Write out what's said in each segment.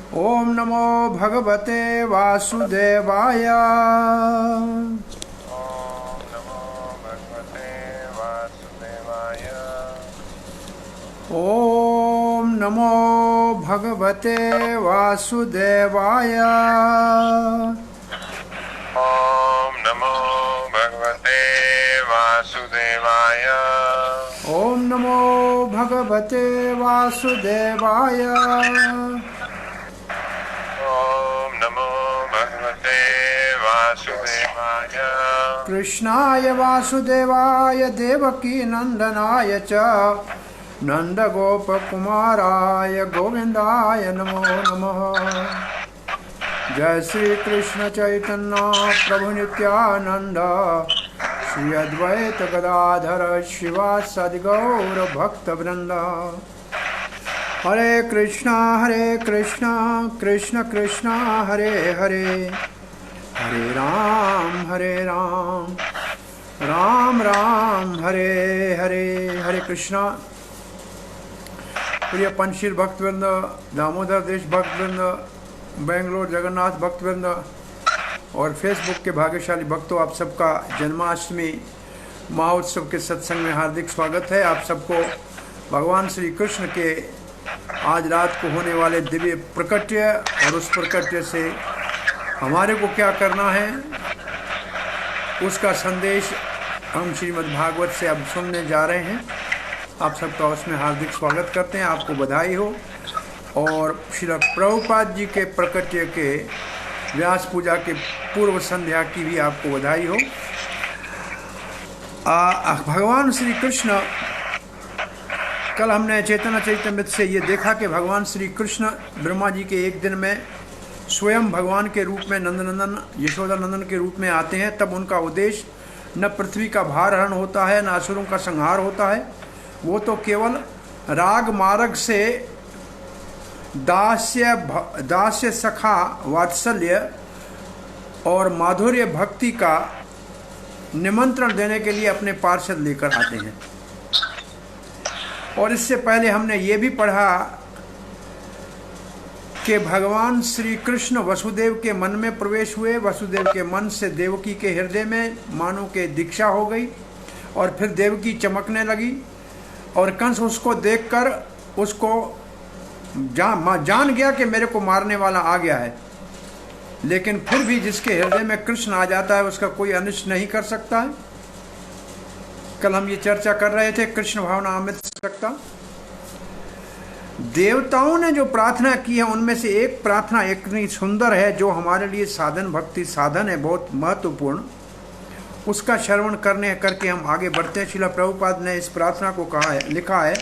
ओम नमो भगवते वासुदेवाय। ओम नमो भगवते वासुदेवाय। ओम नमो भगवते वासुदेवाय। ओम नमो भगवते वासुदेवाय। ओम नमो भगवते वासुदेवाय। ओम नमो भगवते वासुदेवाय। कृष्णाय वासुदेवाय देवकी नंदनाय च नंदगोपकुमाराय गोविंदाय नमो नमः। जय श्री कृष्ण चैतन्य प्रभु नित्यानंद श्री अद्वैत गदाधर शिवासादि गौर भक्त वृंद। हरे कृष्णा कृष्ण कृष्ण हरे हरे, हरे राम राम राम हरे हरे। हरे कृष्णा। प्रिय पंचशील भक्तवृंद, दामोदर देश भक्तवृंद, बेंगलोर जगन्नाथ भक्तवृंद और फेसबुक के भाग्यशाली भक्तों, आप सबका जन्माष्टमी महोत्सव के सत्संग में हार्दिक स्वागत है। आप सबको भगवान श्री कृष्ण के आज रात को होने वाले दिव्य प्रकट्य और उस प्रकट्य से हमारे को क्या करना है उसका संदेश हम श्रीमद् भागवत से अब सुनने जा रहे हैं। आप सबका उसमें हार्दिक स्वागत करते हैं, आपको बधाई हो। और श्री प्रभुपाद जी के प्रकट्य के व्यास पूजा के पूर्व संध्या की भी आपको बधाई हो। भगवान श्री कृष्ण, कल हमने चैतन्य चैतन्यमृत से ये देखा कि भगवान श्री कृष्ण ब्रह्मा जी के एक दिन में स्वयं भगवान के रूप में नंदनंदन यशोदा नंदन के रूप में आते हैं। तब उनका उद्देश्य न पृथ्वी का भारहरण होता है, न असुरों का संहार होता है। वो तो केवल राग मार्ग से दास्य सखा वात्सल्य और माधुर्य भक्ति का निमंत्रण देने के लिए अपने पार्षद लेकर आते हैं। और इससे पहले हमने ये भी पढ़ा कि भगवान श्री कृष्ण वसुदेव के मन में प्रवेश हुए। वसुदेव के मन से देवकी के हृदय में मानो के दीक्षा हो गई और फिर देवकी चमकने लगी और कंस उसको देखकर उसको जान गया कि मेरे को मारने वाला आ गया है। लेकिन फिर भी जिसके हृदय में कृष्ण आ जाता है उसका कोई अनिष्ट नहीं कर सकता है। कल हम ये चर्चा कर रहे थे, कृष्ण भावना अमृत सकता। देवताओं ने जो प्रार्थना की है उनमें से एक प्रार्थना इतनी सुंदर है जो हमारे लिए साधन भक्ति साधन है, बहुत महत्वपूर्ण। उसका श्रवण करके हम आगे बढ़ते हैं। श्रील प्रभुपाद ने इस प्रार्थना को कहा है, लिखा है,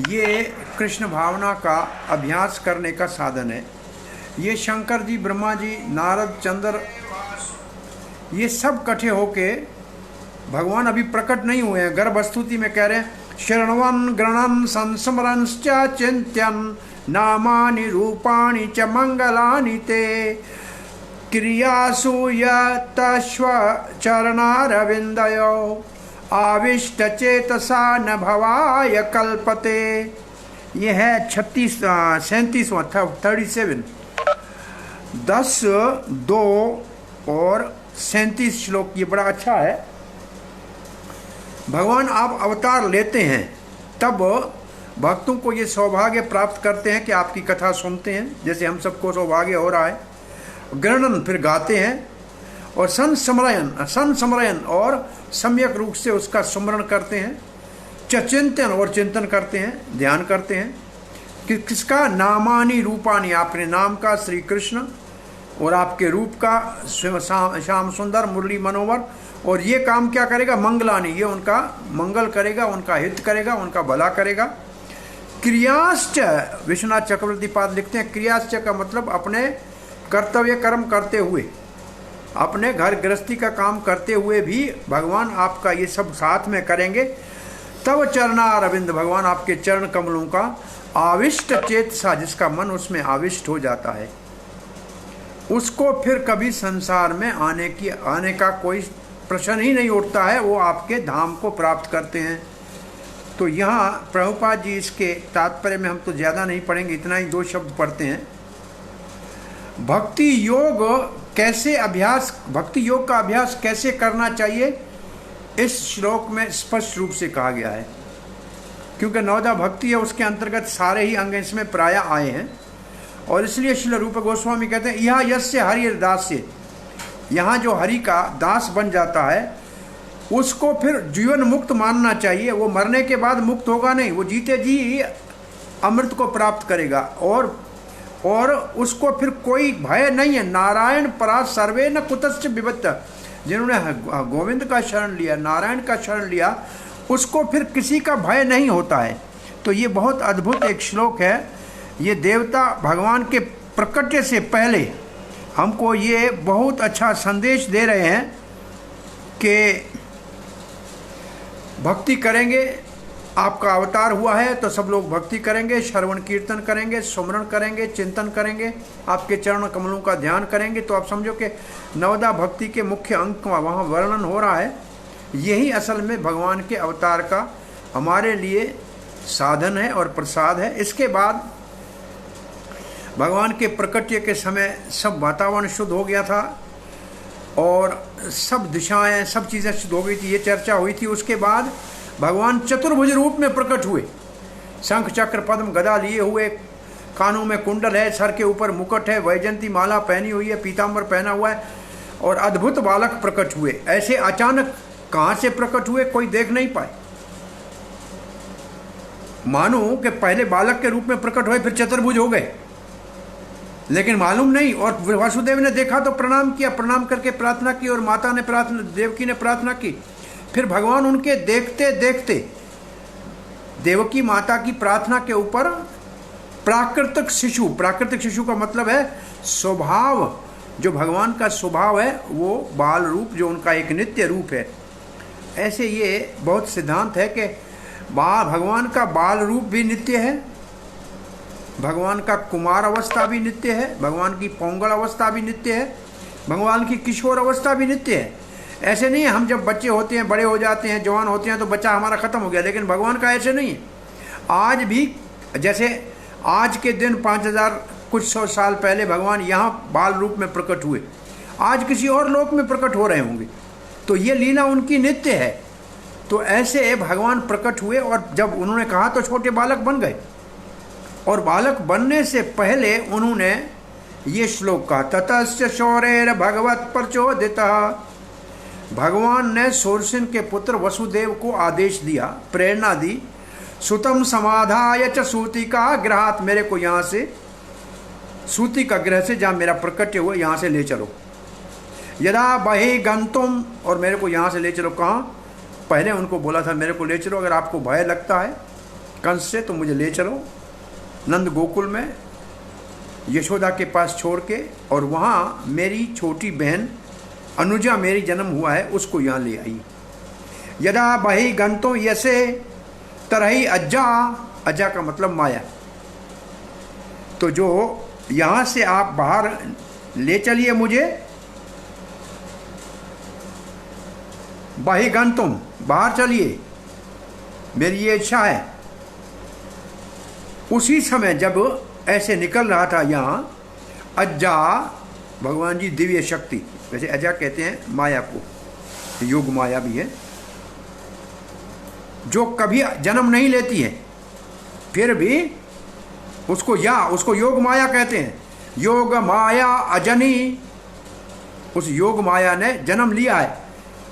ये कृष्ण भावना का अभ्यास करने का साधन है। ये शंकर जी, ब्रह्मा जी, नारद, चंद्र, ये सब इकट्ठे होके, भगवान अभी प्रकट नहीं हुए हैं, गर्भस्तुति में कह रहे हैं, शरणवन गणन संस्मरंश्च चिंत्यन नामानि रूपाणि च मंगलानि ते क्रियासु यतश्व चरणारविंदयो आविष्ट चेतसा न भवाय कल्पते। ये है 37वां 37 10, 2 और 37 श्लोक। ये बड़ा अच्छा है। भगवान आप अवतार लेते हैं तब भक्तों को ये सौभाग्य प्राप्त करते हैं कि आपकी कथा सुनते हैं, जैसे हम सबको सौभाग्य हो रहा है। गणन फिर गाते हैं और संस्मरण और सम्यक रूप से उसका स्मरण करते हैं। चिंतन और चिंतन करते हैं, ध्यान करते हैं कि किसका, नामानि रूपानि, आपने नाम का श्री कृष्ण और आपके रूप का श्याम सुंदर मुरली मनोवर। और ये काम क्या करेगा, मंगलानि, ये उनका मंगल करेगा, उनका हित करेगा, उनका भला करेगा। क्रियाश्च, विश्वनाथ चक्रवर्ती पाद लिखते हैं, क्रियाश्च का मतलब अपने कर्तव्य कर्म करते हुए, अपने घर गृहस्थी का काम करते हुए भी भगवान आपका ये सब साथ में करेंगे। तब चरणारविंद, भगवान आपके चरण कमलों का आविष्ट चेतसा, जिसका मन उसमें आविष्ट हो जाता है, उसको फिर कभी संसार में आने का कोई प्रश्न ही नहीं उठता है। वो आपके धाम को प्राप्त करते हैं। तो यहाँ प्रभुपाद जी इसके तात्पर्य में हम तो ज़्यादा नहीं पढ़ेंगे, इतना ही 2 शब्द पढ़ते हैं। भक्ति योग भक्ति योग का अभ्यास कैसे करना चाहिए, इस श्लोक में स्पष्ट रूप से कहा गया है। क्योंकि नवदा भक्ति है, उसके अंतर्गत सारे ही अंग इसमें प्राय आए हैं। और इसलिए श्रील रूप गोस्वामी कहते हैं, यह यस्य हरि दास्य, यहाँ जो हरि का दास बन जाता है उसको फिर जीवन मुक्त मानना चाहिए। वो मरने के बाद मुक्त होगा नहीं, वो जीते जी अमृत को प्राप्त करेगा। और उसको फिर कोई भय नहीं है। नारायण परा सर्वे न कुतश्च विबत्त, जिन्होंने गोविंद का शरण लिया, नारायण का शरण लिया, उसको फिर किसी का भय नहीं होता है। तो ये बहुत अद्भुत एक श्लोक है। ये देवता भगवान के प्रकट्य से पहले हमको ये बहुत अच्छा संदेश दे रहे हैं कि भक्ति करेंगे, आपका अवतार हुआ है तो सब लोग भक्ति करेंगे, श्रवण कीर्तन करेंगे, सुमरण करेंगे, चिंतन करेंगे, आपके चरण कमलों का ध्यान करेंगे। तो आप समझो कि नवदा भक्ति के मुख्य अंक वहाँ वर्णन हो रहा है। यही असल में भगवान के अवतार का हमारे लिए साधन है और प्रसाद है। इसके बाद भगवान के प्रकट्य के समय सब वातावरण शुद्ध हो गया था और सब दिशाएं, सब चीज़ें शुद्ध हो गई थी, ये चर्चा हुई थी। उसके बाद भगवान चतुर्भुज रूप में प्रकट हुए, शंख चक्र पद्म गदा लिए हुए, कानों में कुंडल है, सर के ऊपर मुकुट है, वैजंती माला पहनी हुई है, पीताम्बर पहना हुआ है और अद्भुत बालक प्रकट हुए। ऐसे अचानक कहाँ से प्रकट हुए कोई देख नहीं पाए। मानो कि पहले बालक के रूप में प्रकट हुए फिर चतुर्भुज हो गए, लेकिन मालूम नहीं। और वासुदेव ने देखा तो प्रणाम किया, प्रणाम करके प्रार्थना की और माता ने देवकी ने प्रार्थना की। फिर भगवान उनके देखते देखते देवकी माता की प्रार्थना के ऊपर प्राकृतिक शिशु का मतलब है स्वभाव, जो भगवान का स्वभाव है वो बाल रूप, जो उनका एक नित्य रूप है। ऐसे ये बहुत सिद्धांत है कि भगवान का बाल रूप भी नित्य है, भगवान का कुमार अवस्था भी नित्य है, भगवान की पौंगल अवस्था भी नित्य है, भगवान की किशोर अवस्था भी नित्य है। ऐसे नहीं है हम जब बच्चे होते हैं, बड़े हो जाते हैं, जवान होते हैं तो बच्चा हमारा ख़त्म हो गया, लेकिन भगवान का ऐसे नहीं है। आज भी जैसे आज के दिन 5000 कुछ 100 साल पहले भगवान यहाँ बाल रूप में प्रकट हुए, आज किसी और लोक में प्रकट हो रहे होंगे, तो ये लीला उनकी नित्य है। तो ऐसे भगवान प्रकट हुए और जब उन्होंने कहा तो छोटे बालक बन गए। और बालक बनने से पहले उन्होंने ये श्लोक कहा, ततश्च शौरेर भगवत प्रचोदितः, भगवान ने शौरसेन के पुत्र वसुदेव को आदेश दिया, प्रेरणा दी, सुतम समाधाय च सूति का ग्रहात, मेरे को यहाँ से सूति का ग्रह से जहाँ मेरा प्रकट्य हुआ यहाँ से ले चलो। यदा बहि गंतुम, और मेरे को यहाँ से ले चलो। कहाँ? पहले उनको बोला था मेरे को ले चलो, अगर आपको भय लगता है कंस से तो मुझे ले चलो नंद गोकुल में यशोदा के पास छोड़ के, और वहाँ मेरी छोटी बहन अनुजा मेरी जन्म हुआ है उसको यहाँ ले आई। यदा बहि गंतो यसे तरही अज्जा, अज्जा का मतलब माया। तो जो यहाँ से आप बाहर ले चलिए मुझे, बहि गंतुम, बाहर चलिए, मेरी ये इच्छा है। उसी समय जब ऐसे निकल रहा था यहाँ, अज्जा भगवान जी दिव्य शक्ति, वैसे अजा कहते हैं माया को, योग माया भी है, जो कभी जन्म नहीं लेती है फिर भी उसको योग माया कहते हैं। योग माया अजनी, उस योग माया ने जन्म लिया है।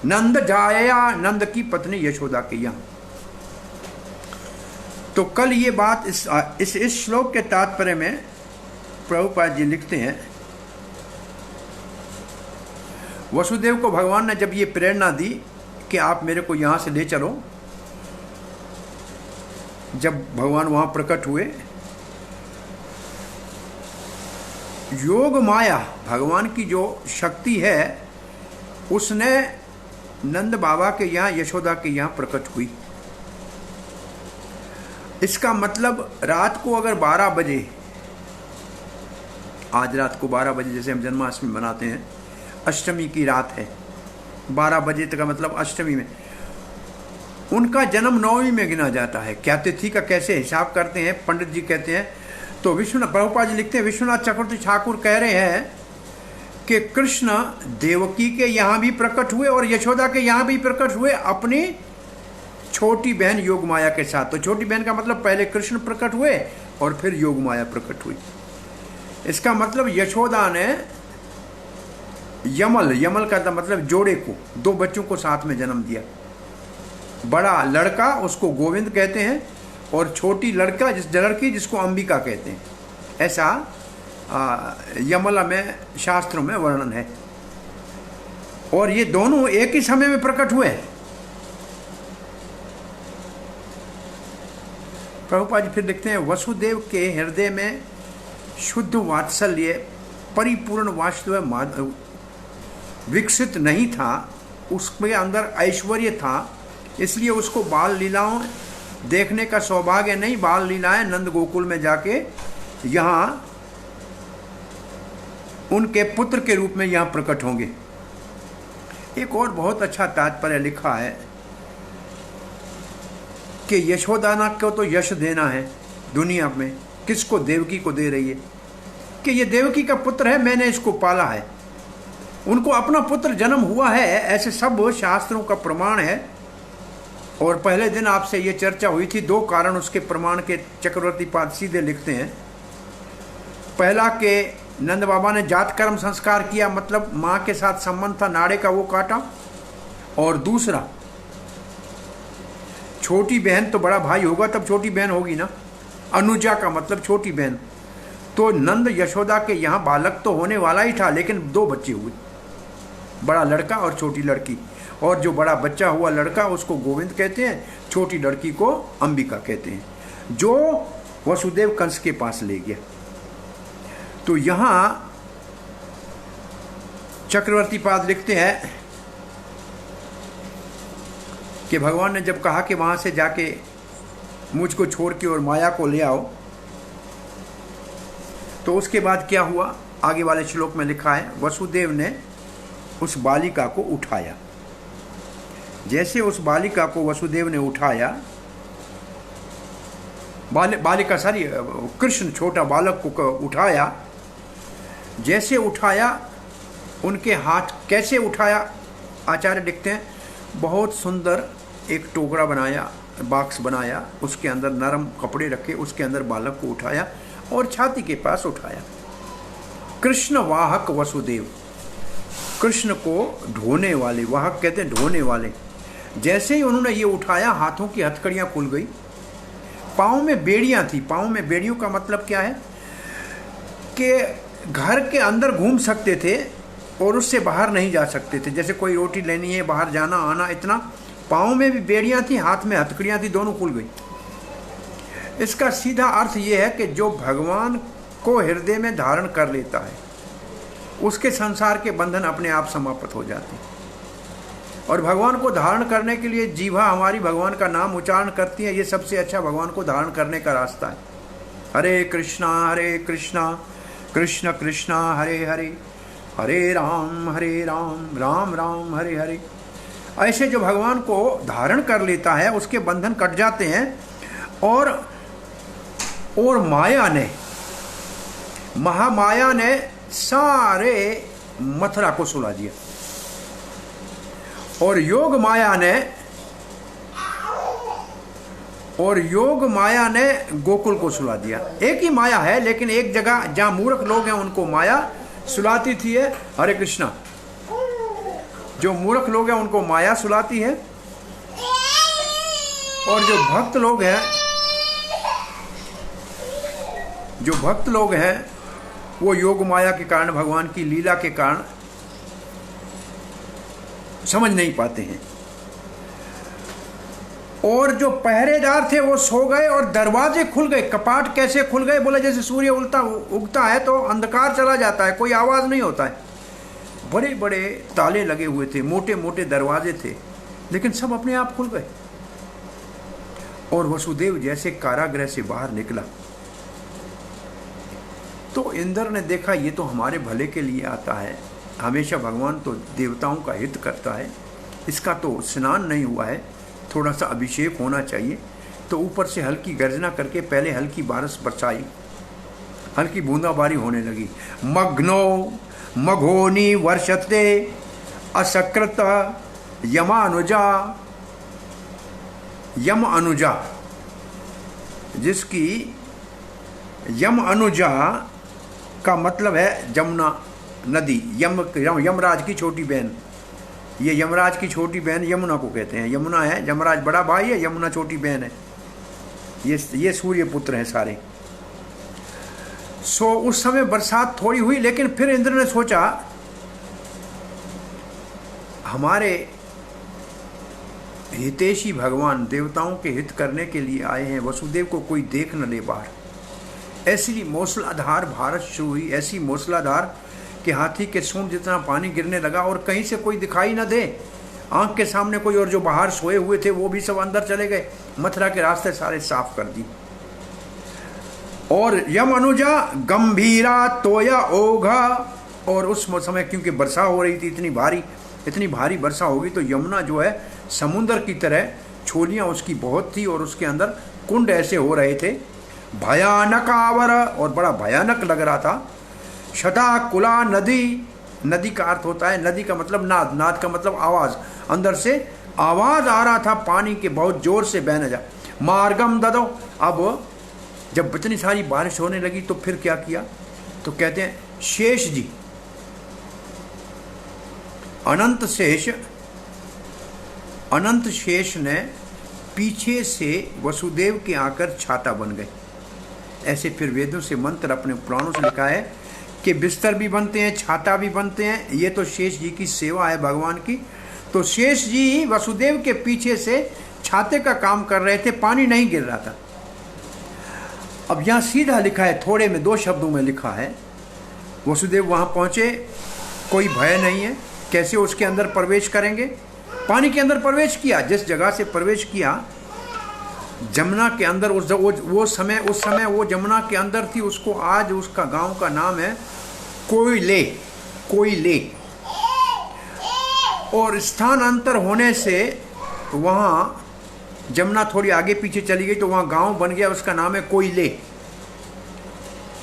नंद जाया, नंद की पत्नी यशोदा के यहाँ। तो कल ये बात इस श्लोक के तात्पर्य में प्रभुपाद जी लिखते हैं, वसुदेव को भगवान ने जब ये प्रेरणा दी कि आप मेरे को यहाँ से ले चलो, जब भगवान वहाँ प्रकट हुए, योग माया भगवान की जो शक्ति है उसने नंद बाबा के यहाँ, यशोदा के यहाँ प्रकट हुई। इसका मतलब रात को अगर 12 बजे, आज रात को 12 बजे जैसे हम जन्माष्टमी मनाते हैं, अष्टमी की रात है, 12 बजे तक का मतलब अष्टमी में, उनका जन्म 9वीं में गिना जाता है। क्या तिथि का कैसे हिसाब करते हैं पंडित जी कहते हैं, तो विश्वनाथ प्रभुपाद जी लिखते हैं, विश्वनाथ चक्रवर्ती ठाकुर कह रहे हैं कि कृष्ण देवकी के यहाँ भी प्रकट हुए और यशोदा के यहाँ भी प्रकट हुए अपनी छोटी बहन योगमाया के साथ। तो छोटी बहन का मतलब पहले कृष्ण प्रकट हुए और फिर योगमाया प्रकट हुई। इसका मतलब यशोदा ने यमल का मतलब जोड़े को, दो बच्चों को साथ में जन्म दिया। बड़ा लड़का उसको गोविंद कहते हैं और छोटी लड़की जिसको अंबिका कहते हैं। ऐसा यमला में शास्त्रों में वर्णन है। और ये दोनों एक ही समय में प्रकट हुए। प्रभुपाद जी फिर लिखते हैं, वसुदेव के हृदय में शुद्ध वात्सल्य परिपूर्ण वास्तव विकसित नहीं था, उसके अंदर ऐश्वर्य था, इसलिए उसको बाल लीलाओं देखने का सौभाग्य नहीं। बाल लीलाएं नंद गोकुल में जाके यहाँ उनके पुत्र के रूप में यहाँ प्रकट होंगे। एक और बहुत अच्छा तात्पर्य लिखा है कि यशोदाना को तो यश देना है दुनिया में, किसको? देवकी को दे रही है कि ये देवकी का पुत्र है, मैंने इसको पाला है। उनको अपना पुत्र जन्म हुआ है, ऐसे सब शास्त्रों का प्रमाण है। और पहले दिन आपसे ये चर्चा हुई थी, दो कारण उसके प्रमाण के चक्रवर्ती पाद सीधे लिखते हैं। पहला कि नंद बाबा ने जात कर्म संस्कार किया, मतलब माँ के साथ संबंध था, नाड़े का वो काटा। और दूसरा, छोटी बहन तो बड़ा भाई होगा तब छोटी बहन होगी ना, अनुजा का मतलब छोटी बहन। तो नंद यशोदा के यहाँ बालक तो होने वाला ही था, लेकिन दो बच्चे हुए, बड़ा लड़का और छोटी लड़की। और जो बड़ा बच्चा हुआ लड़का उसको गोविंद कहते हैं, छोटी लड़की को अंबिका कहते हैं, जो वसुदेव कंस के पास ले गया। तो यहाँ चक्रवर्ती पाद लिखते हैं कि भगवान ने जब कहा कि वहाँ से जाके मुझको छोड़ के और माया को ले आओ, तो उसके बाद क्या हुआ आगे वाले श्लोक में लिखा है, वसुदेव ने उस बालिका को उठाया। जैसे उस बालिका को वसुदेव ने उठाया, कृष्ण छोटा बालक को उठाया, जैसे उठाया उनके हाथ कैसे उठाया, आचार्य लिखते हैं बहुत सुंदर एक टोकरा बनाया, बॉक्स बनाया, उसके अंदर नरम कपड़े रखे, उसके अंदर बालक को उठाया और छाती के पास उठाया। कृष्ण वाहक वसुदेव, कृष्ण को ढोने वाले, वाहक कहते हैं ढोने वाले। जैसे ही उन्होंने ये उठाया, हाथों की हथकड़ियाँ खुल गई, पाँव में बेड़ियाँ थी। पाँव में बेड़ियों का मतलब क्या है कि घर के अंदर घूम सकते थे और उससे बाहर नहीं जा सकते थे। जैसे कोई रोटी लेनी है, बाहर जाना आना, इतना। पाँव में भी बेड़ियाँ थी, हाथ में हथकड़ियाँ थी, दोनों खुल गई। इसका सीधा अर्थ ये है कि जो भगवान को हृदय में धारण कर लेता है, उसके संसार के बंधन अपने आप समाप्त हो जाते हैं। और भगवान को धारण करने के लिए जीवा हमारी भगवान का नाम उच्चारण करती है। ये सबसे अच्छा भगवान को धारण करने का रास्ता है। हरे कृष्णा कृष्ण कृष्ण हरे हरे, हरे राम राम राम हरे हरे। ऐसे जो भगवान को धारण कर लेता है, उसके बंधन कट जाते हैं। और माया ने, महामाया ने सारे मथुरा को सुला दिया, और योग माया ने गोकुल को सुला दिया। एक ही माया है, लेकिन एक जगह जहां मूर्ख लोग हैं उनको माया सुलाती थी है, हरे कृष्णा। जो मूर्ख लोग हैं उनको माया सुलाती है, और जो भक्त लोग हैं वो योग माया के कारण, भगवान की लीला के कारण समझ नहीं पाते हैं। और जो पहरेदार थे वो सो गए और दरवाजे खुल गए। कपाट कैसे खुल गए? बोले जैसे सूर्य उगता है तो अंधकार चला जाता है, कोई आवाज नहीं होता है। बड़े बड़े ताले लगे हुए थे, मोटे मोटे दरवाजे थे, लेकिन सब अपने आप खुल गए। और वसुदेव जैसे कारागृह से बाहर निकला तो इंद्र ने देखा ये तो हमारे भले के लिए आता है, हमेशा भगवान तो देवताओं का हित करता है, इसका तो स्नान नहीं हुआ है, थोड़ा सा अभिषेक होना चाहिए। तो ऊपर से हल्की गर्जना करके पहले हल्की बारिश बरसाई, हल्की बूंदाबारी होने लगी। मग्नो मघोनी वर्षते असकृत यमानुजा। यम अनुजा, जिसकी यम अनुजा का मतलब है जमुना नदी। यमराज की छोटी बहन, ये यमराज की छोटी बहन यमुना को कहते हैं। यमुना है यमराज बड़ा भाई है, यमुना छोटी बहन है। ये सूर्य पुत्र हैं सारे। सो उस समय बरसात थोड़ी हुई, लेकिन फिर इंद्र ने सोचा हमारे हितैषी भगवान देवताओं के हित करने के लिए आए हैं, वसुदेव को कोई देख न ले बाहर। ऐसी मूसलाधार बारिश शुरू हुई, ऐसी मूसलाधार कि हाथी के सूंड जितना पानी गिरने लगा और कहीं से कोई दिखाई न दे, आंख के सामने कोई। और जो बाहर सोए हुए थे वो भी सब अंदर चले गए, मथुरा के रास्ते सारे साफ कर दी। और यम अनुजा गंभीरा तोया ओघा। और उस समय क्योंकि वर्षा हो रही थी, इतनी भारी वर्षा होगी तो यमुना जो है समुद्र की तरह, छोलियाँ उसकी बहुत थी और उसके अंदर कुंड ऐसे हो रहे थे। भयानक आवर, और बड़ा भयानक लग रहा था। शटाकुला नदी, नदी का अर्थ होता है, नदी का मतलब नाद, नाद का मतलब आवाज़, अंदर से आवाज़ आ रहा था पानी के बहुत जोर से बहने जा। मार्गम ददो। अब जब इतनी सारी बारिश होने लगी तो फिर क्या किया, तो कहते हैं शेष जी, अनंत शेष ने पीछे से वसुदेव के आकर छाता बन गए। ऐसे फिर वेदों से मंत्र, अपने पुराणों से लिखा है कि बिस्तर भी बनते हैं, छाता भी बनते हैं। ये तो शेष जी की सेवा है भगवान की। तो शेष जी वसुदेव के पीछे से छाते का काम कर रहे थे, पानी नहीं गिर रहा था। अब यहाँ सीधा लिखा है, थोड़े में 2 शब्दों में लिखा है, वसुदेव वहाँ पहुँचे, कोई भय नहीं है, कैसे उसके अंदर प्रवेश करेंगे। पानी के अंदर प्रवेश किया, जिस जगह से प्रवेश किया जमुना के अंदर, उस समय वो जमुना के अंदर थी। उसको आज उसका गांव का नाम है कोयले। और स्थान अंतर होने से वहाँ जमुना थोड़ी आगे पीछे चली गई तो वहाँ गांव बन गया, उसका नाम है कोयले।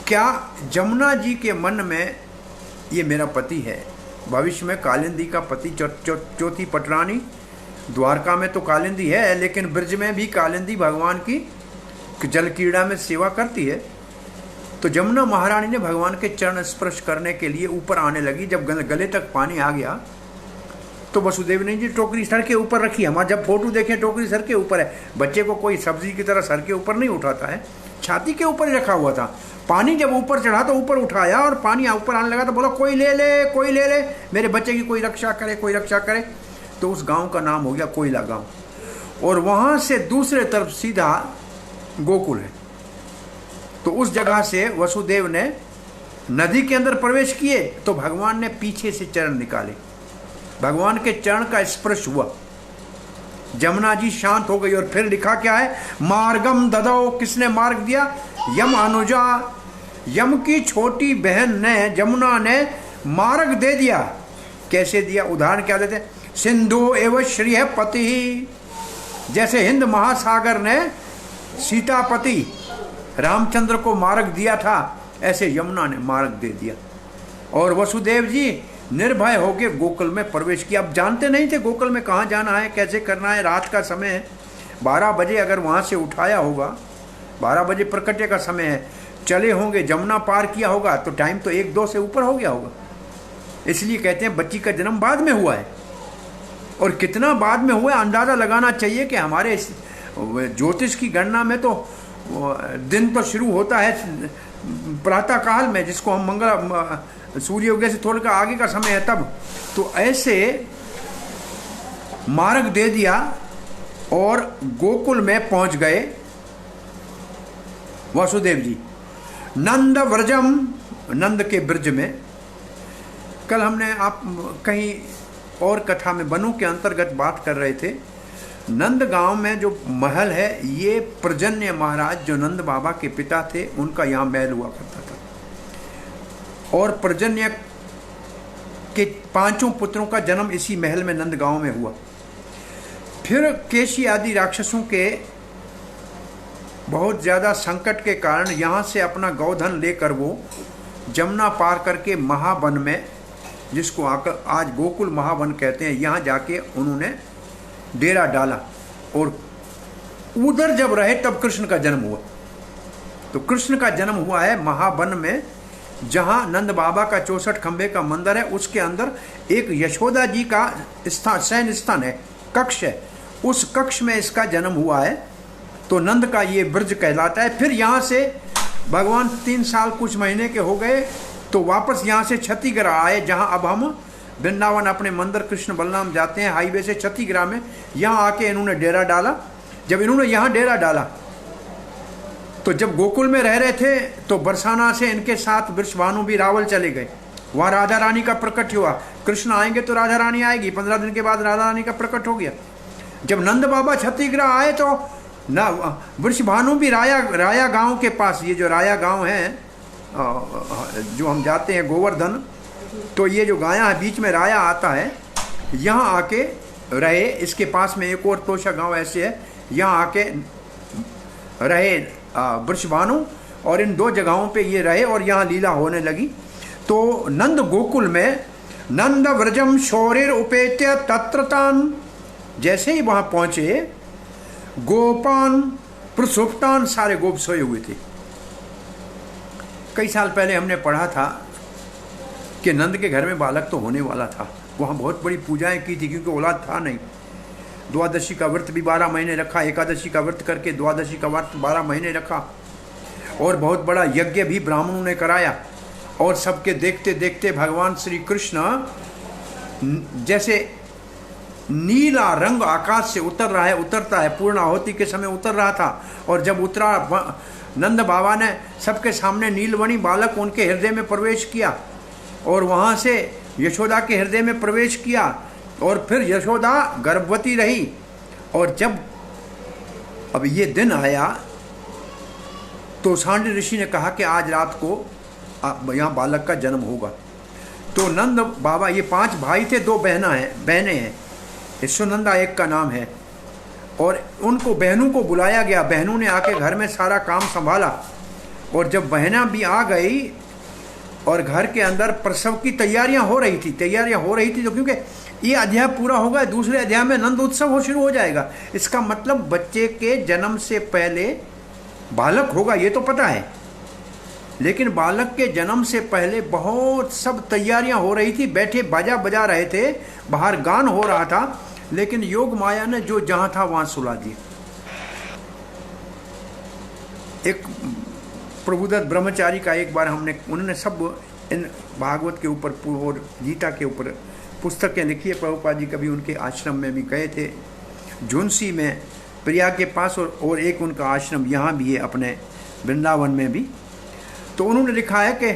क्या जमुना जी के मन में ये मेरा पति है, भविष्य में कालिंदी का पति चौथी पटरानी, द्वारका में तो कालिंदी है लेकिन ब्रज में भी कालिंदी भगवान की जल क्रीड़ा में सेवा करती है। तो जमुना महारानी ने भगवान के चरण स्पर्श करने के लिए ऊपर आने लगी। जब गले तक पानी आ गया तो वसुदेव ने जी टोकरी सर के ऊपर रखी। हमारा जब फोटो देखें टोकरी सर के ऊपर है, बच्चे को कोई सब्जी की तरह सर के ऊपर नहीं उठाता है, छाती के ऊपर ही रखा हुआ था। पानी जब ऊपर चढ़ा तो ऊपर उठाया और पानी ऊपर आने लगा तो बोला कोई ले ले, मेरे बच्चे की कोई रक्षा करे। तो उस गांव का नाम हो गया कोयला गांव। और वहां से दूसरे तरफ सीधा गोकुल है। तो उस जगह से वसुदेव ने नदी के अंदर प्रवेश किए तो भगवान ने पीछे से चरण निकाले, भगवान के चरण का स्पर्श हुआ, जमुना जी शांत हो गई। और फिर लिखा क्या है, मार्गम ददो, किसने मार्ग दिया, यम अनुजा, यम की छोटी बहन ने, जमुना ने मार्ग दे दिया। कैसे दिया, उदाहरण क्या देते, सिंधु एवं श्रीह पति, जैसे हिंद महासागर ने सीतापति रामचंद्र को मार्ग दिया था, ऐसे यमुना ने मार्ग दे दिया। और वसुदेव जी निर्भय होकर गोकुल में प्रवेश किया। अब जानते नहीं थे गोकुल में कहाँ जाना है, कैसे करना है। रात का समय है, 12 बजे अगर वहाँ से उठाया होगा, 12 बजे प्रकट्य का समय है, चले होंगे, जमुना पार किया होगा तो टाइम तो 1-2 से ऊपर हो गया होगा। इसलिए कहते हैं बच्ची का जन्म बाद में हुआ है। और कितना बाद में हुआ अंदाज़ा लगाना चाहिए कि हमारे ज्योतिष की गणना में तो दिन तो शुरू होता है प्रातः काल में, जिसको हम मंगल सूर्य उदय से थोड़ा आगे का समय है तब। तो ऐसे मार्ग दे दिया और गोकुल में पहुंच गए वासुदेव जी। नंद व्रजम, नंद के ब्रज में। कल हमने आप कहीं और कथा में बनू के अंतर्गत बात कर रहे थे। नंद गांव में जो महल है, ये प्रजन्य महाराज जो नंद बाबा के पिता थे उनका यहाँ महल हुआ करता था। और प्रजन्य के 5 पुत्रों का जन्म इसी महल में नंद गांव में हुआ। फिर केशी आदि राक्षसों के बहुत ज़्यादा संकट के कारण यहाँ से अपना गौधन लेकर वो जमुना पार करके महावन में, जिसको आकर आज गोकुल महावन कहते हैं, यहाँ जाके उन्होंने डेरा डाला। और उधर जब रहे तब कृष्ण का जन्म हुआ। तो कृष्ण का जन्म हुआ है महावन में, जहाँ नंद बाबा का 64 खंबे का मंदिर है, उसके अंदर एक यशोदा जी का स्थान, शयन स्थान है, कक्ष है। उस कक्ष में इसका जन्म हुआ है। तो नंद का ये ब्रज कहलाता है। फिर यहाँ से भगवान 3 साल कुछ महीने के हो गए तो वापस यहाँ से छत्तीसगढ़ आए, जहाँ अब हम वृंदावन अपने मंदिर कृष्ण बलराम जाते हैं, हाईवे से छत्तीसगढ़ में। यहाँ आके इन्होंने डेरा डाला। जब इन्होंने यहाँ डेरा डाला तो जब गोकुल में रह रहे थे तो बरसाना से इनके साथ वृषभानु भी रावल चले गए। वहाँ राधा रानी का प्रकट हुआ। कृष्ण आएंगे तो राधा रानी आएगी। 15 दिन के बाद राधा रानी का प्रकट हो गया। जब नंद बाबा छत्तीसगढ़ आए तो ना वृषभानु भी राया गांव के पास, ये जो राया गांव है जो हम जाते हैं गोवर्धन, तो ये जो गाया है बीच में राया आता है, यहाँ आके रहे। इसके पास में एक और तोशा गांव ऐसे है, यहाँ आके रहे वृषभानु, और इन 2 जगहों पे ये रहे और यहाँ लीला होने लगी। तो नंद गोकुल में नंद व्रजम शौर्य उपेत्य तत्रतान, जैसे ही वहाँ पहुँचे गोपान प्रसुप्तान, सारे गोप सोए हुए थे। कई साल पहले हमने पढ़ा था कि नंद के घर में बालक तो होने वाला था। वहाँ बहुत बड़ी पूजाएं की थी क्योंकि औलाद था नहीं। द्वादशी का व्रत भी 12 महीने रखा, एकादशी का व्रत करके द्वादशी का व्रत 12 महीने रखा, और बहुत बड़ा यज्ञ भी ब्राह्मणों ने कराया। और सबके देखते देखते भगवान श्री कृष्ण जैसे नीला रंग आकाश से उतर रहा है, उतरता है, पूर्ण आहुति के समय उतर रहा था। और जब उतरा, नंद बाबा ने सबके सामने नीलवणी बालक उनके हृदय में प्रवेश किया, और वहाँ से यशोदा के हृदय में प्रवेश किया, और फिर यशोदा गर्भवती रही। और जब अब ये दिन आया तो सांडी ऋषि ने कहा कि आज रात को यहाँ बालक का जन्म होगा। तो नंद बाबा, ये 5 भाई थे, 2 बहनें हैं। सुनंदा एक का नाम है, और उनको बहनों को बुलाया गया। बहनों ने आके घर में सारा काम संभाला। और जब बहना भी आ गई और घर के अंदर प्रसव की तैयारियां हो रही थी तो क्योंकि ये अध्याय पूरा होगा, दूसरे अध्याय में नंद उत्सव शुरू हो जाएगा। इसका मतलब बच्चे के जन्म से पहले बालक होगा, ये तो पता है। लेकिन बालक के जन्म से पहले बहुत सब तैयारियां हो रही थी। बैठे बाजा बजा रहे थे, बाहर गान हो रहा था, लेकिन योग माया ने जो जहां था वहां सुला दिया। एक प्रभुदत्त ब्रह्मचारी का एक बार उन्होंने सब इन भागवत के ऊपर और गीता के ऊपर पुस्तकें लिखी है। प्रभुपाद जी कभी उनके आश्रम में भी गए थे, झुंसी में प्रिया के पास, और एक उनका आश्रम यहाँ भी है अपने वृंदावन में भी। तो उन्होंने लिखा है कि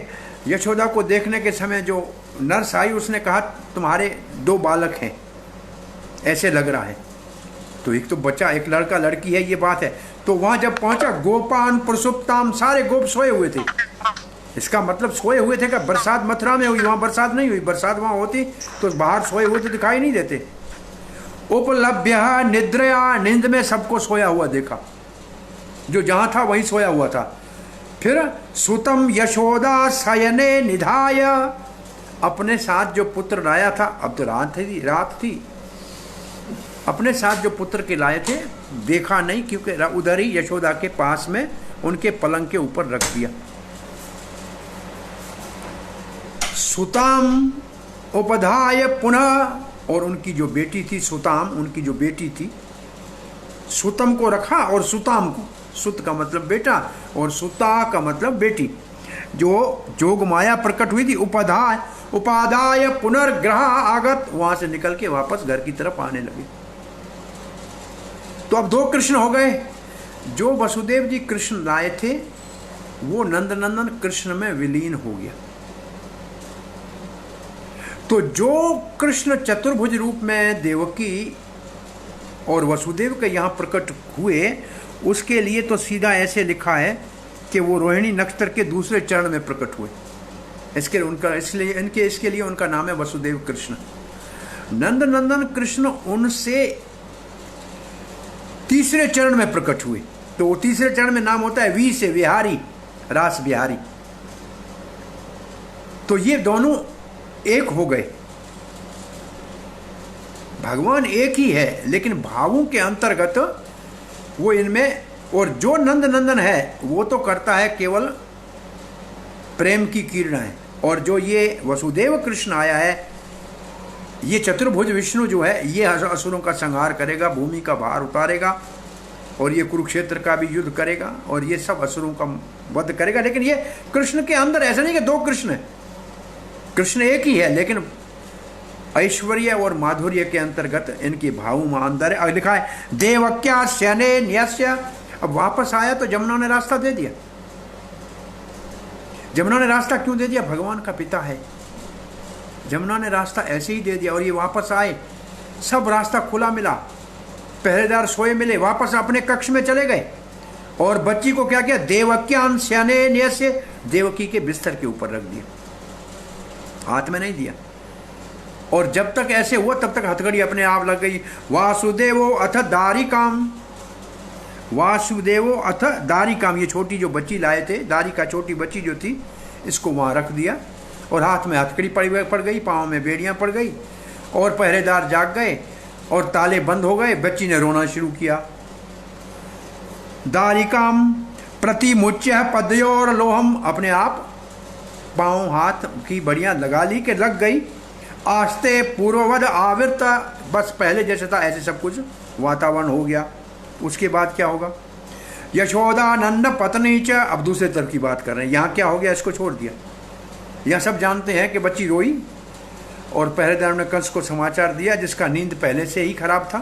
यशोदा को देखने के समय जो नर्स आई उसने कहा तुम्हारे 2 बालक हैं, ऐसे लग रहा है। तो एक तो बच्चा, एक लड़का लड़की है, ये बात है। तो वहाँ जब पहुँचा गोपान प्रसुप्ताम, सारे गोप सोए हुए थे। इसका मतलब सोए हुए थे कि बरसात मथुरा में हुई, वहाँ बरसात नहीं हुई। बरसात वहाँ होती तो बाहर सोए हुए तो दिखाई नहीं देते। उपलभ्य निद्रया, नींद में सबको सोया हुआ देखा, जो जहाँ था वहीं सोया हुआ था। फिर सुतम यशोदा शयने निधाय, अपने साथ जो पुत्र लाया था, अब तो रात थी, अपने साथ जो पुत्र के लाए थे देखा नहीं, क्योंकि उधर ही यशोदा के पास में उनके पलंग के ऊपर रख दिया। सुताम उपधाय पुनः, और उनकी जो बेटी थी सुताम, उनकी जो बेटी थी, सुतम को रखा और सुताम को, सुत का मतलब बेटा और सुता का मतलब बेटी, जो जोग माया प्रकट हुई थी। उपादाय पुनर्ग्रह आगत, वहां से निकल के वापस घर की तरफ आने लगे। तो अब 2 कृष्ण हो गए। जो वसुदेव जी कृष्ण लाए थे वो नंदनंदन कृष्ण में विलीन हो गया। तो जो कृष्ण चतुर्भुज रूप में देवकी और वसुदेव के यहाँ प्रकट हुए, उसके लिए तो सीधा ऐसे लिखा है कि वो रोहिणी नक्षत्र के दूसरे चरण में प्रकट हुए। इसके लिए उनका नाम है वसुदेव कृष्ण। नंदनंदन कृष्ण उनसे तीसरे चरण में प्रकट हुए। तो तीसरे चरण में नाम होता है वी से विहारी, रास बिहारी। तो ये दोनों एक हो गए। भगवान एक ही है लेकिन भावों के अंतर्गत वो इनमें, और जो नंद नंदन है वो तो करता है केवल प्रेम की किरणाएं, और जो ये वसुदेव कृष्ण आया है, ये चतुर्भुज विष्णु जो है, ये असुरों का संहार करेगा, भूमि का भार उतारेगा, और ये कुरुक्षेत्र का भी युद्ध करेगा, और ये सब असुरों का वध करेगा। लेकिन ये कृष्ण के अंदर ऐसा नहीं कि दो कृष्ण है, कृष्ण एक ही है, लेकिन ऐश्वर्य और माधुर्य के अंतर्गत इनकी भावों में अंदर है। लिखा है देवक्या शने न्यस्य। अब वापस आया तो जमुना ने रास्ता दे दिया। जमुना ने रास्ता क्यों दे दिया? भगवान का पिता है, जमुना ने रास्ता ऐसे ही दे दिया। और ये वापस आए, सब रास्ता खुला मिला, पहरेदार सोए मिले, वापस अपने कक्ष में चले गए। और बच्ची को क्या किया? देवक्यान श्याने न्यस्य, देवकी के बिस्तर के ऊपर रख दिया, हाथ में नहीं दिया। और जब तक ऐसे हुआ तब तक हथकड़ी अपने आप लग गई। वासुदेवो अथ दारिकाम, वासुदेवो अथ दारिकाम, ये छोटी जो बच्ची लाए थे, दारिका छोटी बच्ची जो थी, इसको वहाँ रख दिया। और हाथ में हथकड़ी पड़ गई, पाँव में बेड़ियाँ पड़ गई, और पहरेदार जाग गए और ताले बंद हो गए। बच्ची ने रोना शुरू किया। दारिकाम प्रतिमुच्य पदयोर लोहम, अपने आप पाँव हाथ की बढ़िया लगा ली कि लग गई। आस्ते पूर्ववद आवृत, बस पहले जैसे था ऐसे सब कुछ वातावरण हो गया। उसके बाद क्या होगा? यशोदानंद पत्नी च, अब दूसरे तरफ की बात कर रहे हैं। यहाँ क्या हो गया, इसको छोड़ दिया। यहाँ सब जानते हैं कि बच्ची रोई, और पहरेदार ने कंस को समाचार दिया, जिसका नींद पहले से ही खराब था,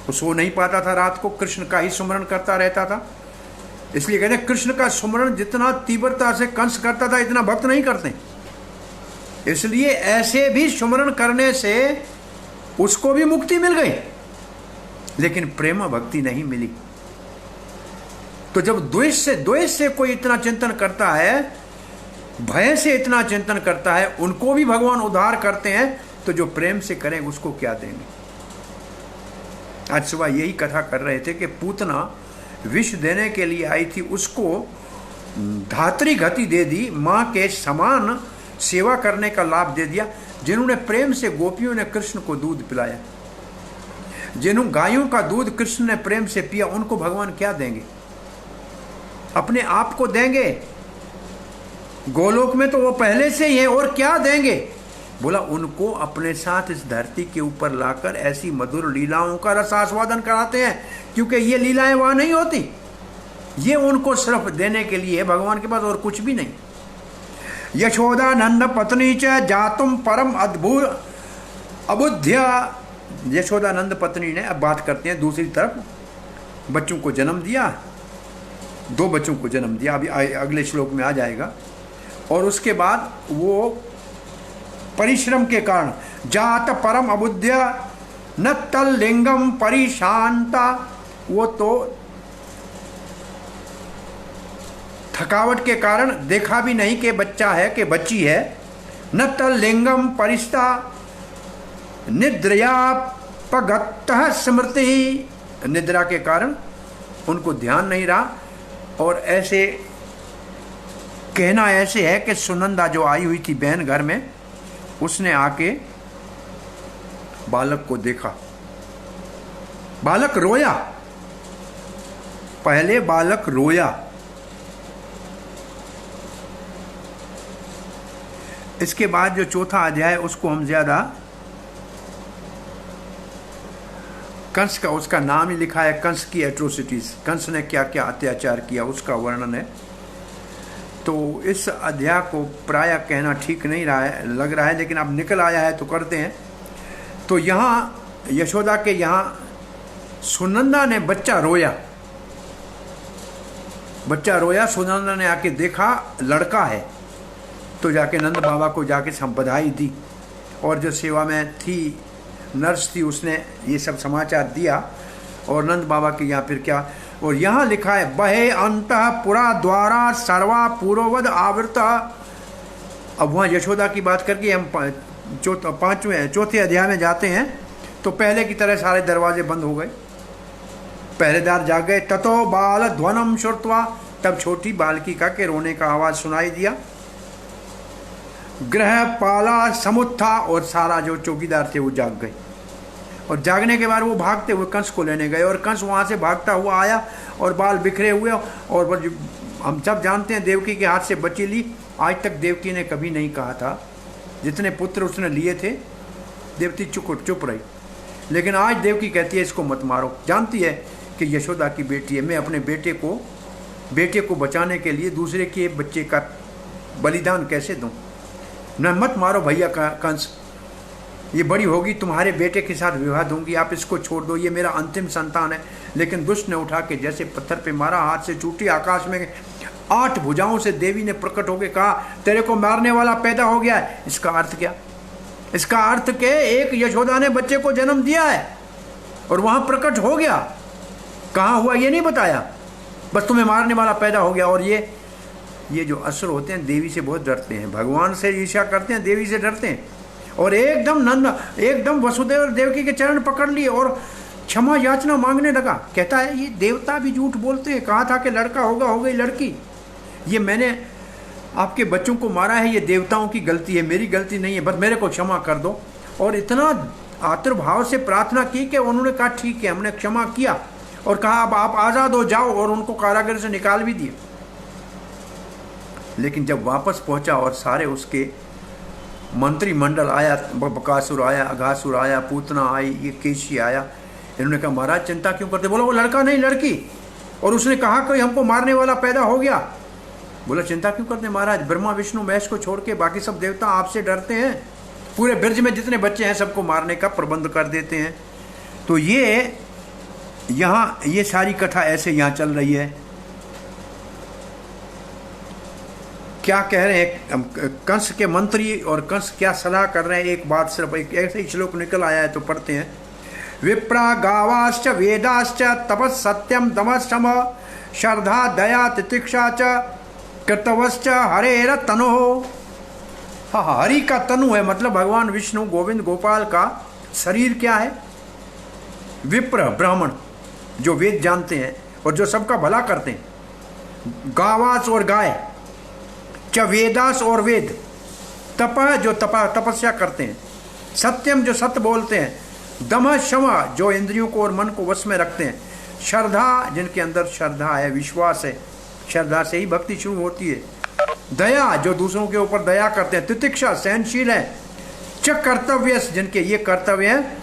वो सो नहीं पाता था रात को, कृष्ण का ही सुमरण करता रहता था। इसलिए कहते हैं कृष्ण का सुमरण जितना तीव्रता से कंस करता था, इतना भक्त नहीं करते। इसलिए ऐसे भी सुमरण करने से उसको भी मुक्ति मिल गई, लेकिन प्रेम भक्ति नहीं मिली। तो जब द्वेष से कोई इतना चिंतन करता है, भय से इतना चिंतन करता है, उनको भी भगवान उद्धार करते हैं, तो जो प्रेम से करें उसको क्या देंगे? आज सुबह यही कथा कर रहे थे कि पूतना विष देने के लिए आई थी, उसको धात्री गति दे दी, माँ के समान सेवा करने का लाभ दे दिया। जिन्होंने प्रेम से गोपियों ने कृष्ण को दूध पिलाया, जिन्होंने गायों का दूध कृष्ण ने प्रेम से पिया, उनको भगवान क्या देंगे? अपने आप को देंगे। गोलोक में तो वो पहले से ही है, और क्या देंगे? बोला उनको अपने साथ इस धरती के ऊपर लाकर ऐसी मधुर लीलाओं का रसास्वादन कराते हैं, क्योंकि ये लीलाएं वहां नहीं होती। ये उनको सिर्फ देने के लिए है भगवान के पास, और कुछ भी नहीं। यशोदानंद पत्नी च जातुम परम अद्भुत अबुद्ध्या, यशोदानंद पत्नी ने, अब बात करते हैं दूसरी तरफ, बच्चों को जन्म दिया, 2 बच्चों को जन्म दिया, अभी अगले श्लोक में आ जाएगा। और उसके बाद वो परिश्रम के कारण जात परम अबुद्ध्या न तल लिंगम परिशांता, वो तो थकावट के कारण देखा भी नहीं कि बच्चा है कि बच्ची है। न तल लिंगम परिस्ता निद्रया पगतः स्मृति, निद्रा के कारण उनको ध्यान नहीं रहा। और ऐसे कहना ऐसे है कि सुनंदा जो आई हुई थी बहन घर में, उसने आके बालक को देखा, बालक रोया, पहले बालक रोया। इसके बाद जो चौथा अध्याय, उसको हम ज्यादा, कंस का, उसका नाम ही लिखा है कंस की एट्रोसिटीज, कंस ने क्या क्या अत्याचार किया उसका वर्णन है। तो इस अध्याय को प्रायः कहना ठीक नहीं रहा है, लग रहा है, लेकिन अब निकल आया है तो करते हैं। तो यहाँ यशोदा के यहाँ सुनंदा ने बच्चा रोया, सुनंदा ने आके देखा लड़का है, तो जाके नंद बाबा को जाके बधाई दी। और जो सेवा में थी नर्स थी, उसने ये सब समाचार दिया। और नंद बाबा के यहाँ फिर क्या, और यहाँ लिखा है बहे अंतः पुरा द्वारा सर्वा पूर्ववद आवृत। अब वहाँ यशोदा की बात करके हम चौथे अध्याय में जाते हैं, तो पहले की तरह सारे दरवाजे बंद हो गए, पहरेदार जाग गए। ततो बाल ध्वनम श्रुत्वा, तब छोटी बालकिका के रोने का आवाज सुनाई दिया। ग्रह पाला समुत्था, और सारा जो चौकीदार थे वो जाग गए। और जागने के बाद वो भागते हुए कंस को लेने गए, और कंस वहाँ से भागता हुआ आया और बाल बिखरे हुए। और हम सब जानते हैं देवकी के हाथ से बची ली। आज तक देवकी ने कभी नहीं कहा था, जितने पुत्र उसने लिए थे देवती चुप रही, लेकिन आज देवकी कहती है इसको मत मारो। जानती है कि यशोदा की बेटी है, मैं अपने बेटे को बचाने के लिए दूसरे के बच्चे का बलिदान कैसे दूं? न मत मारो भैया कंस, ये बड़ी होगी तुम्हारे बेटे के साथ विवाह दूंगी, आप इसको छोड़ दो, ये मेरा अंतिम संतान है। लेकिन दुष्ट ने उठा के जैसे पत्थर पे मारा, हाथ से छूटी, आकाश में 8 भुजाओं से देवी ने प्रकट होकर कहा तेरे को मारने वाला पैदा हो गया है। इसका अर्थ क्या? इसका अर्थ के एक यशोदा ने बच्चे को जन्म दिया है और वहां प्रकट हो गया। कहाँ हुआ ये नहीं बताया, बस तुम्हें मारने वाला पैदा हो गया। और ये जो असुर होते हैं देवी से बहुत डरते हैं, भगवान से ईर्ष्या करते हैं, देवी से डरते हैं। और एकदम वसुदेव और देवकी के चरण पकड़ लिए और क्षमा याचना मांगने लगा। कहता है ये देवता भी झूठ बोलते हैं, कहा था कि लड़का होगा, हो गई लड़की। ये मैंने आपके बच्चों को मारा है, ये देवताओं की गलती है, मेरी गलती नहीं है, बस मेरे को क्षमा कर दो। और इतना आतुरभाव से प्रार्थना की कि उन्होंने कहा ठीक है, हमने क्षमा किया, और कहा अब आप आज़ाद हो जाओ, और उनको कारागृह से निकाल भी दिए। लेकिन जब वापस पहुंचा और सारे उसके मंत्रिमंडल आया, बकासुर आया, अघासुर आया, पूतना आई, ये केशी आया, इन्होंने कहा महाराज चिंता क्यों करते? बोला वो लड़का नहीं लड़की, और उसने कहा कि हमको मारने वाला पैदा हो गया। बोला चिंता क्यों करते महाराज, ब्रह्मा विष्णु महेश को छोड़ के बाकी सब देवता आपसे डरते हैं, पूरे ब्रज में जितने बच्चे हैं सबको मारने का प्रबंध कर देते हैं। तो ये सारी कथा ऐसे यहाँ चल रही है। क्या कह रहे हैं कंस के मंत्री, और कंस क्या सलाह कर रहे हैं? एक बात सिर्फ एक ऐसे ही श्लोक निकल आया है तो पढ़ते हैं। विप्रा गावाश्च वेदाश्च तपस् सत्यम दमश्चम श्रद्धा दया तितिक्षा च कृतवश्च हरेर तनु। हाँ, हरि का तनु है, मतलब भगवान विष्णु गोविंद गोपाल का शरीर क्या है? विप्र ब्राह्मण जो वेद जानते हैं और जो सबका भला करते हैं। गावास और गाय, च वेदास और वेद, तप जो तपस्या करते हैं, सत्यम जो सत्य बोलते हैं, दम क्षमा जो इंद्रियों को और मन को वश में रखते हैं, श्रद्धा जिनके अंदर श्रद्धा है, विश्वास है, श्रद्धा से ही भक्ति शुरू होती है, दया जो दूसरों के ऊपर दया करते हैं, तितिक्षा सहनशील है, च कर्तव्य जिनके ये कर्तव्य है,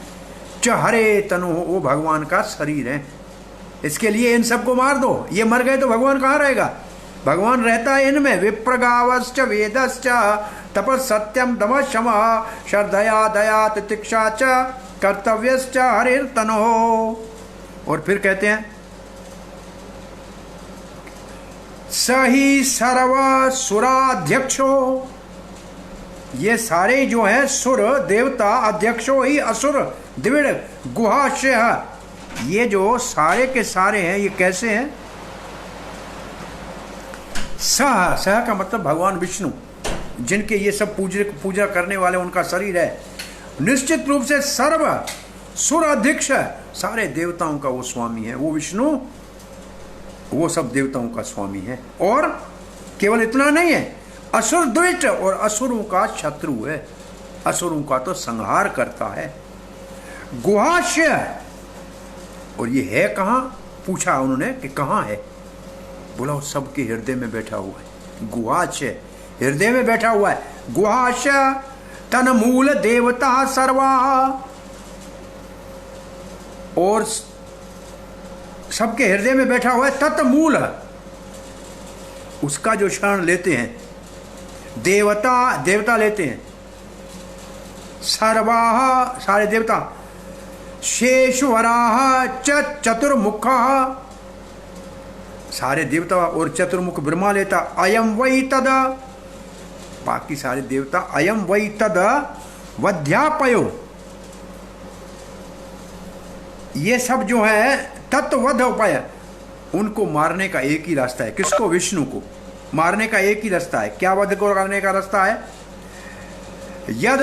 च हरे तनु वो भगवान का शरीर है। इसके लिए इन सबको मार दो, ये मर गए तो भगवान कहाँ रहेगा? भगवान रहता है इनमें। विप्रगावश्च वेदश्च तपस् सत्यम दम क्षमा श्रद्धया दया तितिक्षा च कर्तव्यश्च हरिर तनो। और फिर कहते हैं सही सर्व सुराध्यक्षो, ये सारे जो हैं सुर देवता, अध्यक्षो ही असुर द्विड़ गुहाशय, ये जो सारे के सारे हैं ये कैसे हैं? सह का मतलब भगवान विष्णु, जिनके ये सब पूजा करने वाले उनका शरीर है। निश्चित रूप से सर्व सुर अध्यक्ष, सारे देवताओं का वो स्वामी है, वो विष्णु, वो सब देवताओं का स्वामी है। और केवल इतना नहीं है, असुर द्विट और असुरों का शत्रु है, असुरों का तो संहार करता है। गुहाश्य, और ये है कहाँ? पूछा उन्होंने कि कहाँ है? बोला वो सबके हृदय में बैठा हुआ है। गुहाश्य हृदय में बैठा हुआ है। गुहाश्य तन मूल देवता सर्वा, और सबके हृदय में बैठा हुआ है। तत्मूल, उसका जो शरण लेते हैं देवता लेते हैं। सर्वाह सारे देवता, शेषवराह च चतुर्मुखः, सारे देवता और चतुर्मुख ब्रह्मा लेता। अयम वै तद, बाकी सारे देवता अयम वै तद वध्यापयो, ये सब जो है तत्वध उपाय, उनको मारने का एक ही रास्ता है। किसको? विष्णु को मारने का एक ही रास्ता है। क्या वध को करने का रास्ता है? यद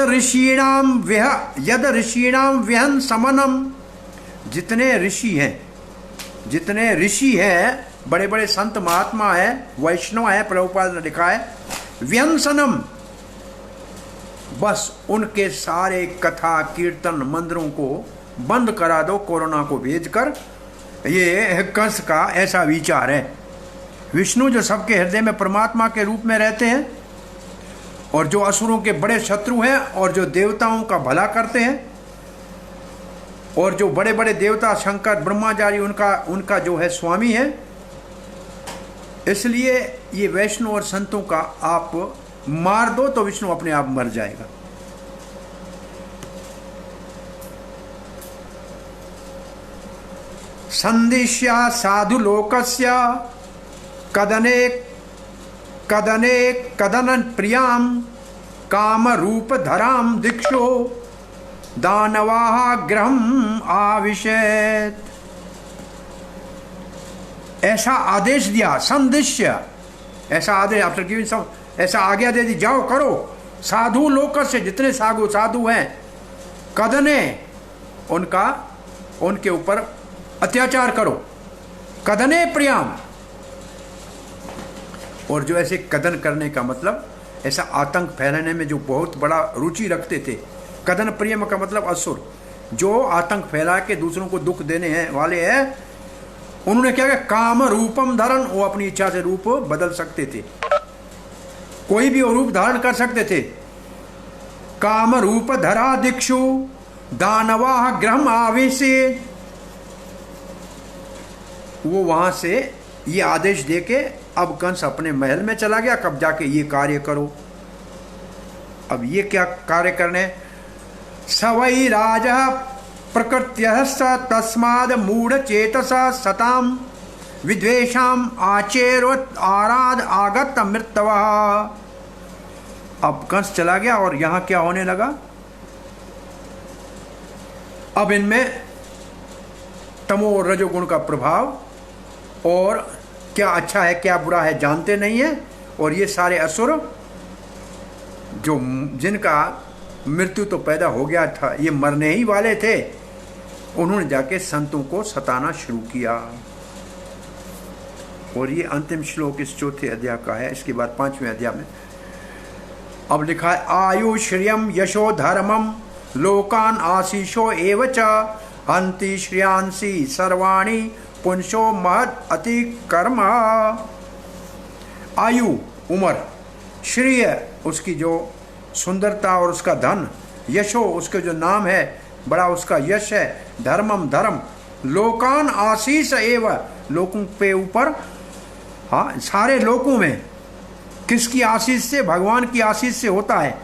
ऋषीणाम विहन समनम, जितने ऋषि हैं जितने ऋषि हैं, बड़े बड़े संत महात्मा हैं, वैष्णव हैं, प्रभुपाद ने लिखा है व्यंसनम, बस उनके सारे कथा कीर्तन मंदिरों को बंद करा दो कोरोना को भेजकर। ये कंस का ऐसा विचार है। विष्णु जो सबके हृदय में परमात्मा के रूप में रहते हैं और जो असुरों के बड़े शत्रु हैं और जो देवताओं का भला करते हैं, और जो बड़े बड़े देवता शंकर ब्रह्माचारी उनका जो है स्वामी है, इसलिए ये वैष्णव और संतों का आप मार दो तो विष्णु अपने आप मर जाएगा। संदिश्या साधु लोकस्य कदने कदन प्रियाम काम रूप धराम दीक्षो दानवाः ग्रहम आविशेत। ऐसा आदेश दिया, संदिश्य, ऐसा आदेश आफ्टर गिविंग, ऐसा आज्ञा दे दी, जाओ करो। साधु लोक से जितने साधु हैं, कदने उनके ऊपर अत्याचार करो, कदने प्रियाम। और जो ऐसे कदन करने का मतलब ऐसा आतंक फैलाने में जो बहुत बड़ा रुचि रखते थे, कदन प्रियम का मतलब असुर, जो आतंक फैला के दूसरों को दुख देने हैं वाले हैं, उन्होंने क्या किया, काम रूपम धरण, वो अपनी इच्छा से रूप बदल सकते थे, कोई भी रूप धारण कर सकते थे। काम रूप धरा दिक्षु दानवाः ग्रहम आवेशे, वो वहां से ये आदेश देके अब कंस अपने महल में चला गया, कब जाके ये कार्य करो। अब ये क्या कार्य करने, सवै राजा प्रकृत्यः तस्माद् मूढ़ चेतसा सताम विद्वेषाम आचेरवत् आराध आगत मृतवः। अब कंस चला गया और यहां क्या होने लगा, अब इनमें तमो और रजोगुण का प्रभाव, और क्या अच्छा है क्या बुरा है जानते नहीं है। और ये सारे असुर जो जिनका मृत्यु तो पैदा हो गया था, ये मरने ही वाले थे, उन्होंने जाके संतों को सताना शुरू किया। और ये अंतिम श्लोक इस चौथे अध्याय का है। इसके बाद 5वें अध्याय में अब लिखा है, आयु श्रियम यशो धर्मम लोकान आशीषो एवच हंति श्रियांसी सर्वाणी पुंसो महद अति कर्म। आयु उम्र, श्रेय उसकी जो सुंदरता और उसका धन, यशो उसके जो नाम है बड़ा उसका यश है, धर्मम धर्म, लोकान आशीष एव लोकों पे ऊपर, हाँ सारे लोकों में किसकी आशीष से, भगवान की आशीष से होता है।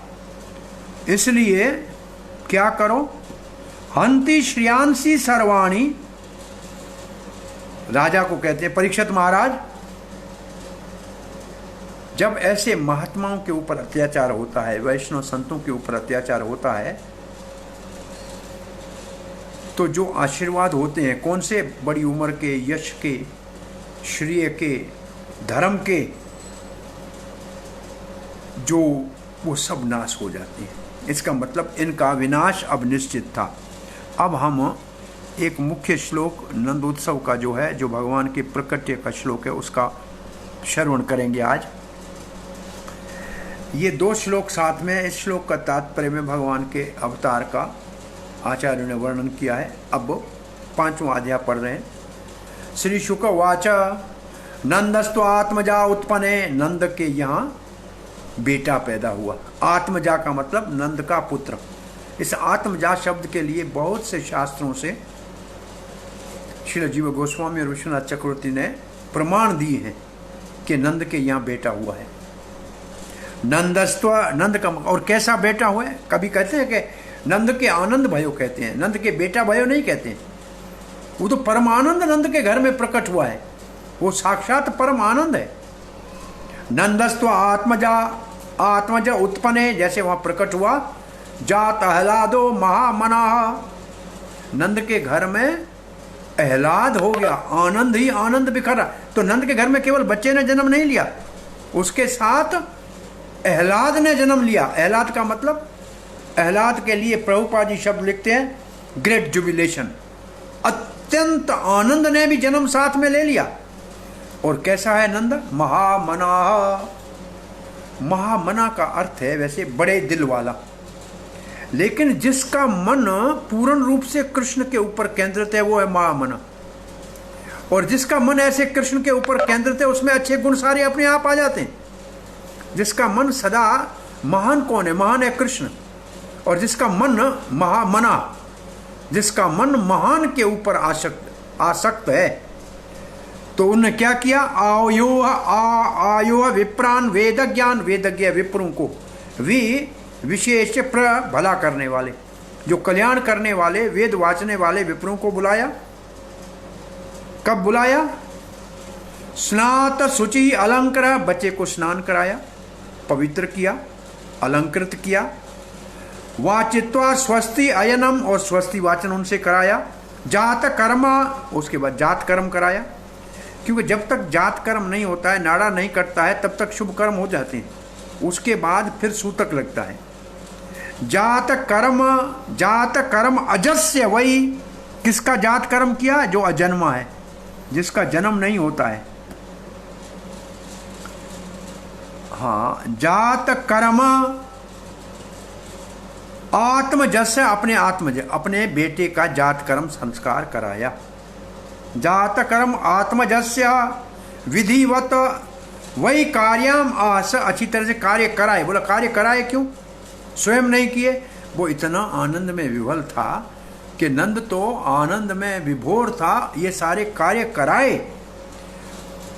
इसलिए क्या करो, हंति श्रियांसी सर्वाणी, राजा को कहते हैं परीक्षित महाराज, जब ऐसे महात्माओं के ऊपर अत्याचार होता है, वैष्णव संतों के ऊपर अत्याचार होता है, तो जो आशीर्वाद होते हैं कौन से, बड़ी उम्र के, यश के, श्रेय के, धर्म के, जो वो सब नाश हो जाते हैं। इसका मतलब इनका विनाश अब निश्चित था। अब हम एक मुख्य श्लोक नंदोत्सव का जो है, जो भगवान के प्रकट्य का श्लोक है, उसका श्रवण करेंगे आज। ये 2 श्लोक साथ में, इस श्लोक का तात्पर्य में भगवान के अवतार का आचार्यों ने वर्णन किया है। अब 5वां अध्याय पढ़ रहे हैं। श्री शुक वाच नंदस्तु आत्मजा उत्पन्ने, नंद के यहाँ बेटा पैदा हुआ। आत्मजा का मतलब नंद का पुत्र। इस आत्मजा शब्द के लिए बहुत से शास्त्रों से श्रील जीव गोस्वामी और विश्वनाथ चक्रवर्ती ने प्रमाण दिए हैं कि नंद के यहाँ बेटा हुआ है। नंदस्त्व, नंद का, और कैसा बेटा हुआ है, कभी कहते हैं कि नंद के आनंद भयो कहते हैं, नंद के बेटा भयो नहीं कहते हैं। वो तो परमानंद नंद के घर में प्रकट हुआ है, वो साक्षात परम आनंद है। नंदस्त्व आत्मज उत्पन्ने, जैसे वहां प्रकट हुआ, जात अहलादो महामना, नंद के घर में अहलाद हो गया, आनंद ही आनंद बिखरा। तो नंद के घर में केवल बच्चे ने जन्म नहीं लिया, उसके साथ अहलाद ने जन्म लिया। अहलाद का मतलब, अहलाद के लिए प्रभुपाद जी शब्द लिखते हैं ग्रेट जुबिलेशन, अत्यंत आनंद ने भी जन्म साथ में ले लिया। और कैसा है नंद? महामना। महामना का अर्थ है वैसे बड़े दिल वाला, लेकिन जिसका मन पूर्ण रूप से कृष्ण के ऊपर केंद्रित है वो है महामना। और जिसका मन ऐसे कृष्ण के ऊपर केंद्रित है उसमें अच्छे गुण सारे अपने आप आ जाते हैं। जिसका मन सदा, महान कौन है? महान है कृष्ण। और जिसका मन महामना, जिसका मन महान के ऊपर आसक्त है, तो उन्होंने क्या किया? आयो विप्रान वेदज्ञान, वेदज्ञ विप्रों को विशेष भला करने वाले, जो कल्याण करने वाले, वेद वाचने वाले विप्रों को बुलाया। कब बुलाया? स्नात शुचि अलंकार, बच्चे को स्नान कराया, पवित्र किया, अलंकृत किया। वाचित्वा स्वस्ति अयनम, और स्वस्ति वाचन उनसे कराया। जात कर्म, उसके बाद जात कर्म कराया, क्योंकि जब तक जात कर्म नहीं होता है, नाड़ा नहीं कटता है, तब तक शुभ कर्म हो जाते हैं। उसके बाद फिर सूतक लगता है। जात कर्म अजस्य, वही किसका जात कर्म किया? जो अजन्मा है, जिसका जन्म नहीं होता है। हाँ, जात कर्म आत्मजस्य, अपने आत्मज, अपने बेटे का जात कर्म संस्कार कराया। जात कर्म आत्मजस्य विधिवत वही कार्याम आस, अच्छी तरह से कार्य कराए। बोला कार्य कराए क्यों? स्वयं नहीं किए। वो इतना आनंद में विभल था कि नंद तो आनंद में विभोर था, ये सारे कार्य कराए।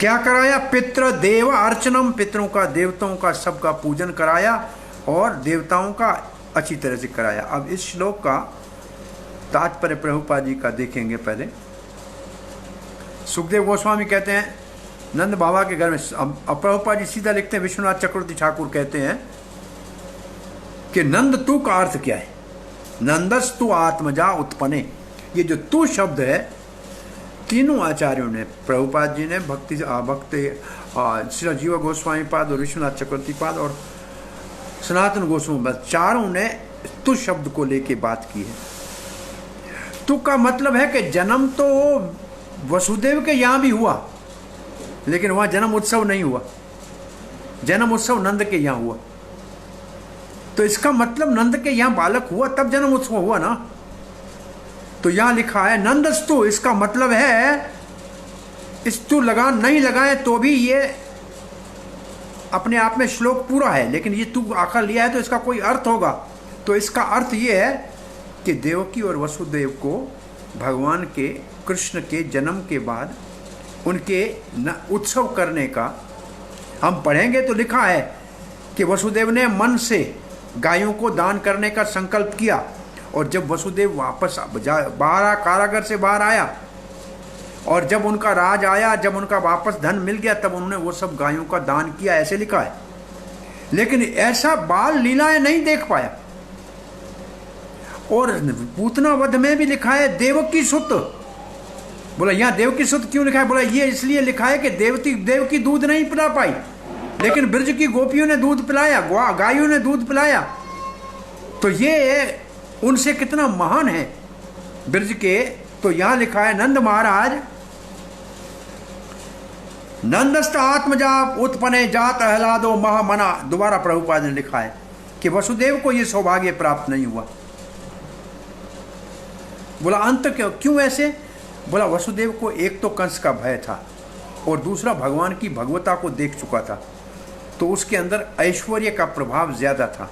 क्या कराया? पितृ देव अर्चनम, पितरों का, देवताओं का, सबका पूजन कराया और देवताओं का अच्छी तरह से कराया। अब इस श्लोक का तात्पर्य प्रभुपाद जी का देखेंगे। पहले सुखदेव गोस्वामी कहते हैं नंद बाबा के घर में, अब प्रभुपाद जी सीधा लिखते हैं, विश्वनाथ चक्रवर्ती ठाकुर कहते हैं कि नंद तू का अर्थ क्या है? नंदस तू आत्मजा उत्पन्ने। ये जो तू शब्द है, तीनों आचार्यों ने, प्रभुपाद जी ने, भक्ति श्री जीव गोस्वामी पाद और विश्वनाथ चक्रवर्ती पाद और सनातन गोस्वामी, चारों ने तु शब्द को लेके बात की है। तु का मतलब है कि जन्म तो वसुदेव के यहाँ भी हुआ, लेकिन वहाँ जन्म उत्सव नहीं हुआ। जन्म उत्सव नंद के यहाँ हुआ। तो इसका मतलब नंद के यहाँ बालक हुआ तब जन्म उत्सव हुआ ना। तो यहाँ लिखा है नंदस्तु, इसका मतलब है स्तु लगा नहीं लगाए तो भी ये अपने आप में श्लोक पूरा है, लेकिन ये तू आखिर लिया है तो इसका कोई अर्थ होगा। तो इसका अर्थ ये है कि देवकी और वसुदेव को भगवान के, कृष्ण के जन्म के बाद उनके उत्सव करने का, हम पढ़ेंगे तो लिखा है कि वसुदेव ने मन से गायों को दान करने का संकल्प किया, और जब वसुदेव वापस बाहर कारागार से बाहर आया और जब उनका राज आया, जब उनका वापस धन मिल गया, तब उन्होंने वो सब गायों का दान किया, ऐसे लिखा है। लेकिन ऐसा बाल लीलाएं नहीं देख पाया। और पूतना वध में भी लिखा है देवकी सुत। बोला यहाँ देवकी सुत क्यों लिखा है? बोला ये इसलिए लिखा है कि देवकी दूध नहीं पिला पाई, लेकिन ब्रज की गोपियों ने दूध पिलाया, गायों ने दूध पिलाया। तो ये उनसे कितना महान है ब्रज के। तो यहां लिखा है नंद महाराज नंदस्त आत्मजा उत्पन्ने जात आह्लादो महामना। दोबारा प्रभुपाद ने लिखा है कि वसुदेव को यह सौभाग्य प्राप्त नहीं हुआ। बोला अंत क्यों ऐसे? बोला वसुदेव को एक तो कंस का भय था और दूसरा भगवान की भगवता को देख चुका था, तो उसके अंदर ऐश्वर्य का प्रभाव ज्यादा था।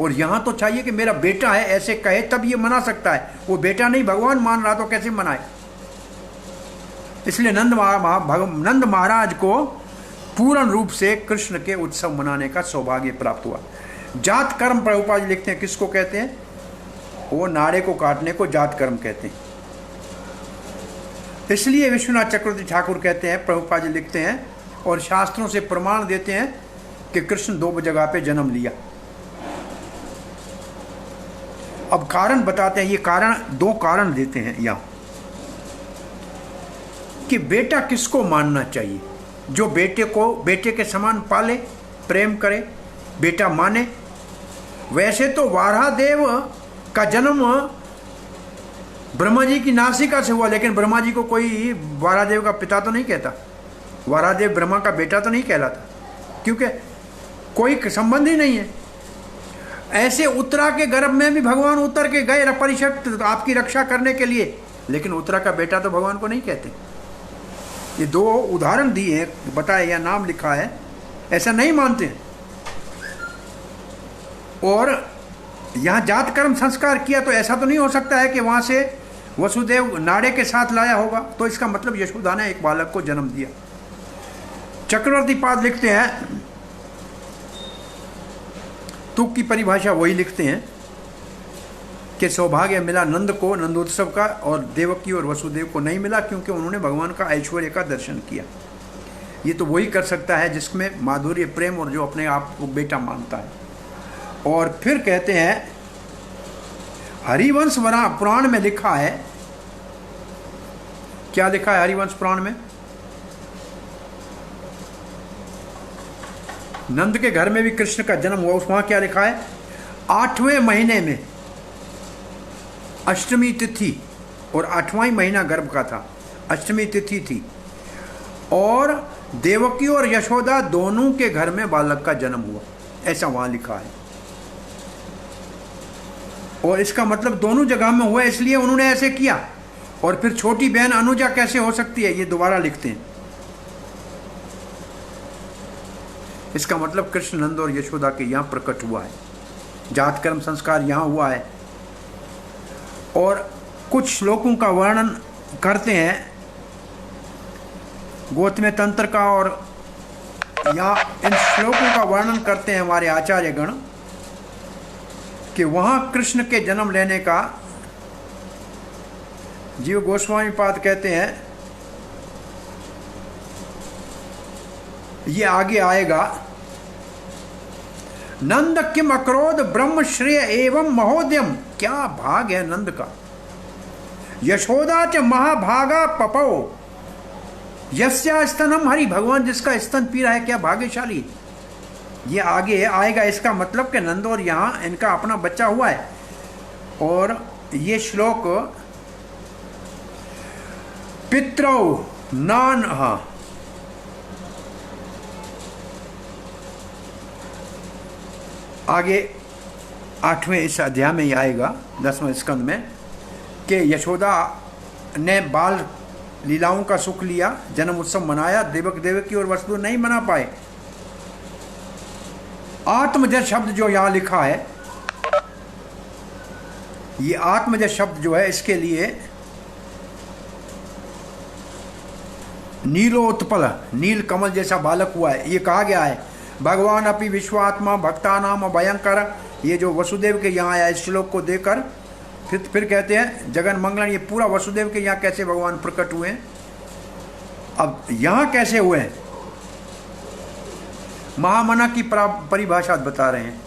और यहाँ तो चाहिए कि मेरा बेटा है ऐसे कहे तब ये मना सकता है, वो बेटा नहीं भगवान मान रहा तो कैसे मनाए। इसलिए नंद महाराज को पूर्ण रूप से कृष्ण के उत्सव मनाने का सौभाग्य प्राप्त हुआ। जात कर्म प्रभुपाद लिखते हैं, किसको कहते हैं? वो नाड़े को काटने को जात कर्म कहते हैं। इसलिए विश्वनाथ चक्रवर्ती ठाकुर कहते हैं, प्रभुपाद जी लिखते हैं और शास्त्रों से प्रमाण देते हैं कि कृष्ण 2 जगह पे जन्म लिया। अब कारण बताते हैं, ये कारण 2 कारण देते हैं यहाँ कि बेटा किसको मानना चाहिए। जो बेटे को बेटे के समान पाले, प्रेम करे, बेटा माने। वैसे तो वारादेव का जन्म ब्रह्मा जी की नासिका से हुआ, लेकिन ब्रह्मा जी को कोई वारादेव का पिता तो नहीं कहता, वारादेव ब्रह्मा का बेटा तो नहीं कहलाता, क्योंकि कोई संबंध ही नहीं है। ऐसे उत्तरा के गर्भ में भी भगवान उतर के गए परिषद आपकी रक्षा करने के लिए, लेकिन उत्तरा का बेटा तो भगवान को नहीं कहते। ये दो उदाहरण दिए हैं, बताए या नाम लिखा है, ऐसा नहीं मानते। और यहाँ जात कर्म संस्कार किया तो ऐसा तो नहीं हो सकता है कि वहाँ से वसुदेव नाड़े के साथ लाया होगा, तो इसका मतलब यशोदा ने एक बालक को जन्म दिया। चक्रवर्ती पाद लिखते हैं, तुक की परिभाषा वही लिखते हैं कि सौभाग्य मिला नंद को नंदोत्सव का, और देवकी और वसुदेव को नहीं मिला, क्योंकि उन्होंने भगवान का ऐश्वर्य का दर्शन किया। ये तो वही कर सकता है जिसमें माधुर्य प्रेम और जो अपने आप को बेटा मानता है। और फिर कहते हैं हरिवंश पुराण में लिखा है, क्या लिखा है हरिवंश पुराण में? नंद के घर में भी कृष्ण का जन्म हुआ, वहां क्या लिखा है? 8वें महीने में अष्टमी तिथि, और 8वां महीना गर्भ का था, अष्टमी तिथि थी, और देवकी और यशोदा दोनों के घर में बालक का जन्म हुआ, ऐसा वहां लिखा है। और इसका मतलब दोनों जगह में हुआ, इसलिए उन्होंने ऐसे किया। और फिर छोटी बहन अनुजा कैसे हो सकती है, ये दोबारा लिखते हैं। इसका मतलब कृष्ण नंद और यशोदा के यहाँ प्रकट हुआ है, जात कर्म संस्कार यहाँ हुआ है। और कुछ श्लोकों का वर्णन करते हैं गौतम तंत्र का, और यहाँ इन श्लोकों का वर्णन करते हैं हमारे आचार्य गण कि वहाँ कृष्ण के जन्म लेने का जीव गोस्वामी पाद कहते हैं, ये आगे आएगा। नंद किम अक्रोध ब्रह्म श्रेय एवं महोदयम, क्या भाग है नंद का। यशोदा च महाभागा पपो यस्या स्तनम हरि, भगवान जिसका स्तन पी रहा है, क्या भाग्यशाली। ये आगे आएगा, इसका मतलब कि नंद और यहाँ इनका अपना बच्चा हुआ है। और ये श्लोक पितरौ नान, हाँ आगे 8वें इस अध्याय में ही आएगा, 10वें स्कंद में, कि यशोदा ने बाल लीलाओं का सुख लिया, जन्म उत्सव मनाया, देवकी और वसुदेव नहीं मना पाए। आत्मज शब्द जो यहाँ लिखा है, ये आत्मज शब्द जो है, इसके लिए नीलोत्पल, नील कमल जैसा बालक हुआ है, ये कहा गया है। भगवान अपि विश्वात्मा भक्ता नाम भयंकर, ये जो वसुदेव के यहाँ आया, इस श्लोक को देकर फिर कहते हैं जगन मंगलन, ये पूरा वसुदेव के यहाँ कैसे भगवान प्रकट हुए हैं। अब यहाँ कैसे हुए हैं, महामना की परिभाषा बता रहे हैं।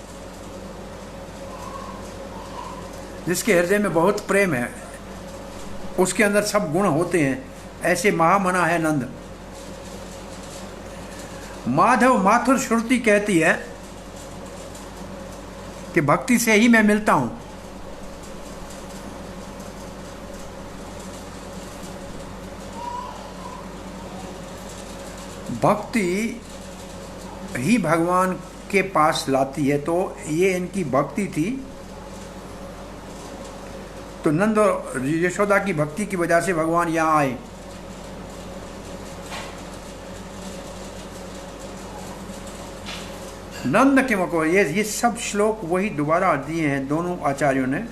जिसके हृदय में बहुत प्रेम है, उसके अंदर सब गुण होते हैं, ऐसे महामना है नंद। माधव माथुर श्रुति कहती है कि भक्ति से ही मैं मिलता हूं। भक्ति ही भगवान के पास लाती है, तो ये इनकी भक्ति थी। तो नंद और यशोदा की भक्ति की वजह से भगवान यहाँ आए। नंद के मको, ये सब श्लोक वही दोबारा दिए हैं दोनों आचार्यों ने।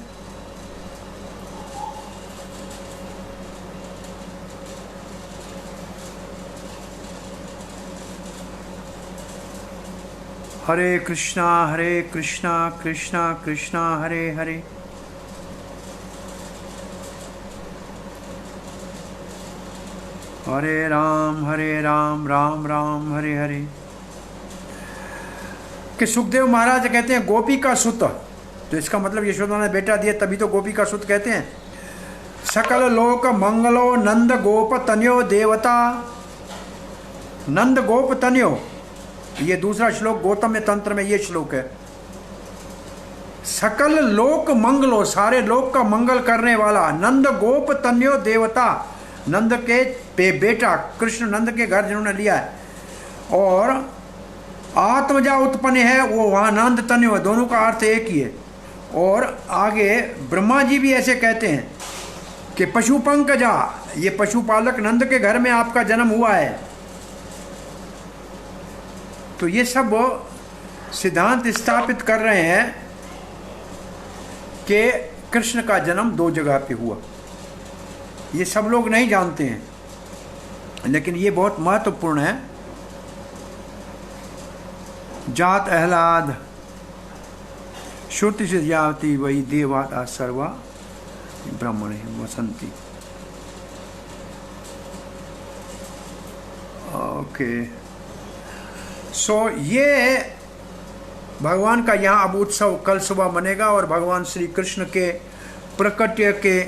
हरे कृष्णा कृष्णा कृष्णा हरे हरे, हरे राम राम राम हरे हरे। कि सुखदेव महाराज कहते हैं गोपी का सुत, तो इसका मतलब यशोदा ने बेटा दिया, तभी तो गोपी का सुत कहते हैं। सकल लोक मंगलो नंद गोप तन्यो देवता, नंद गोप तन्यो, ये दूसरा श्लोक गौतम तंत्र में ये श्लोक है। सकल लोक मंगलो, सारे लोक का मंगल करने वाला, नंद गोप तन्यो देवता, नंद के बेटा कृष्ण नंद के घर जिन्होंने लिया है, और आत्मजा उत्पन्न है, वो वहाँ नंद तन्यो, दोनों का अर्थ एक ही है। और आगे ब्रह्मा जी भी ऐसे कहते हैं कि पशुपंकजा, ये पशुपालक नंद के घर में आपका जन्म हुआ है। तो ये सब सिद्धांत स्थापित कर रहे हैं कि कृष्ण का जन्म दो जगह पे हुआ। ये सब लोग नहीं जानते हैं, लेकिन ये बहुत महत्वपूर्ण है। जात अहलाद श्रुति से जाती वही देवाता सर्वा ब्रह्मणे वसंती। ओके, सो ये भगवान का यहाँ अब उत्सव कल सुबह मनेगा, और भगवान श्री कृष्ण के प्रकट्य के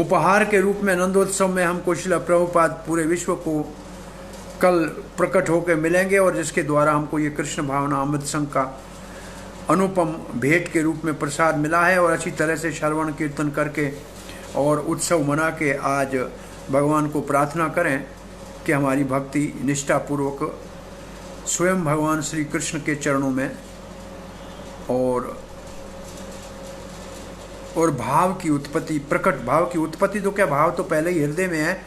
उपहार के रूप में नंदोत्सव में हमको श्रील प्रभुपाद पूरे विश्व को कल प्रकट होकर मिलेंगे, और जिसके द्वारा हमको ये कृष्ण भावना अमृत संघ का अनुपम भेंट के रूप में प्रसाद मिला है। और अच्छी तरह से श्रवण कीर्तन करके और उत्सव मना के आज भगवान को प्रार्थना करें कि हमारी भक्ति निष्ठापूर्वक स्वयं भगवान श्री कृष्ण के चरणों में और भाव की उत्पत्ति, प्रकट भाव की उत्पत्ति, तो क्या भाव तो पहले ही हृदय में है,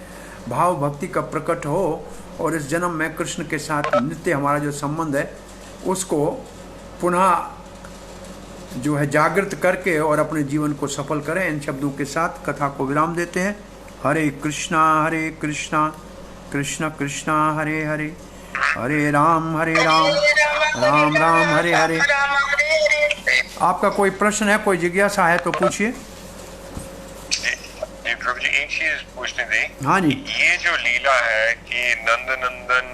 भाव भक्ति का प्रकट हो, और इस जन्म में कृष्ण के साथ नित्य हमारा जो संबंध है उसको पुनः जो है जागृत करके और अपने जीवन को सफल करें। इन शब्दों के साथ कथा को विराम देते हैं। हरे कृष्णा कृष्ण कृष्णा हरे हरे, हरे राम राम राम हरे हरे। आपका कोई प्रश्न है, कोई जिज्ञासा है तो पूछिए। प्रभु जी एक चीज पूछनी थी। हाँ जी। ये जो लीला है कि नंद नंदन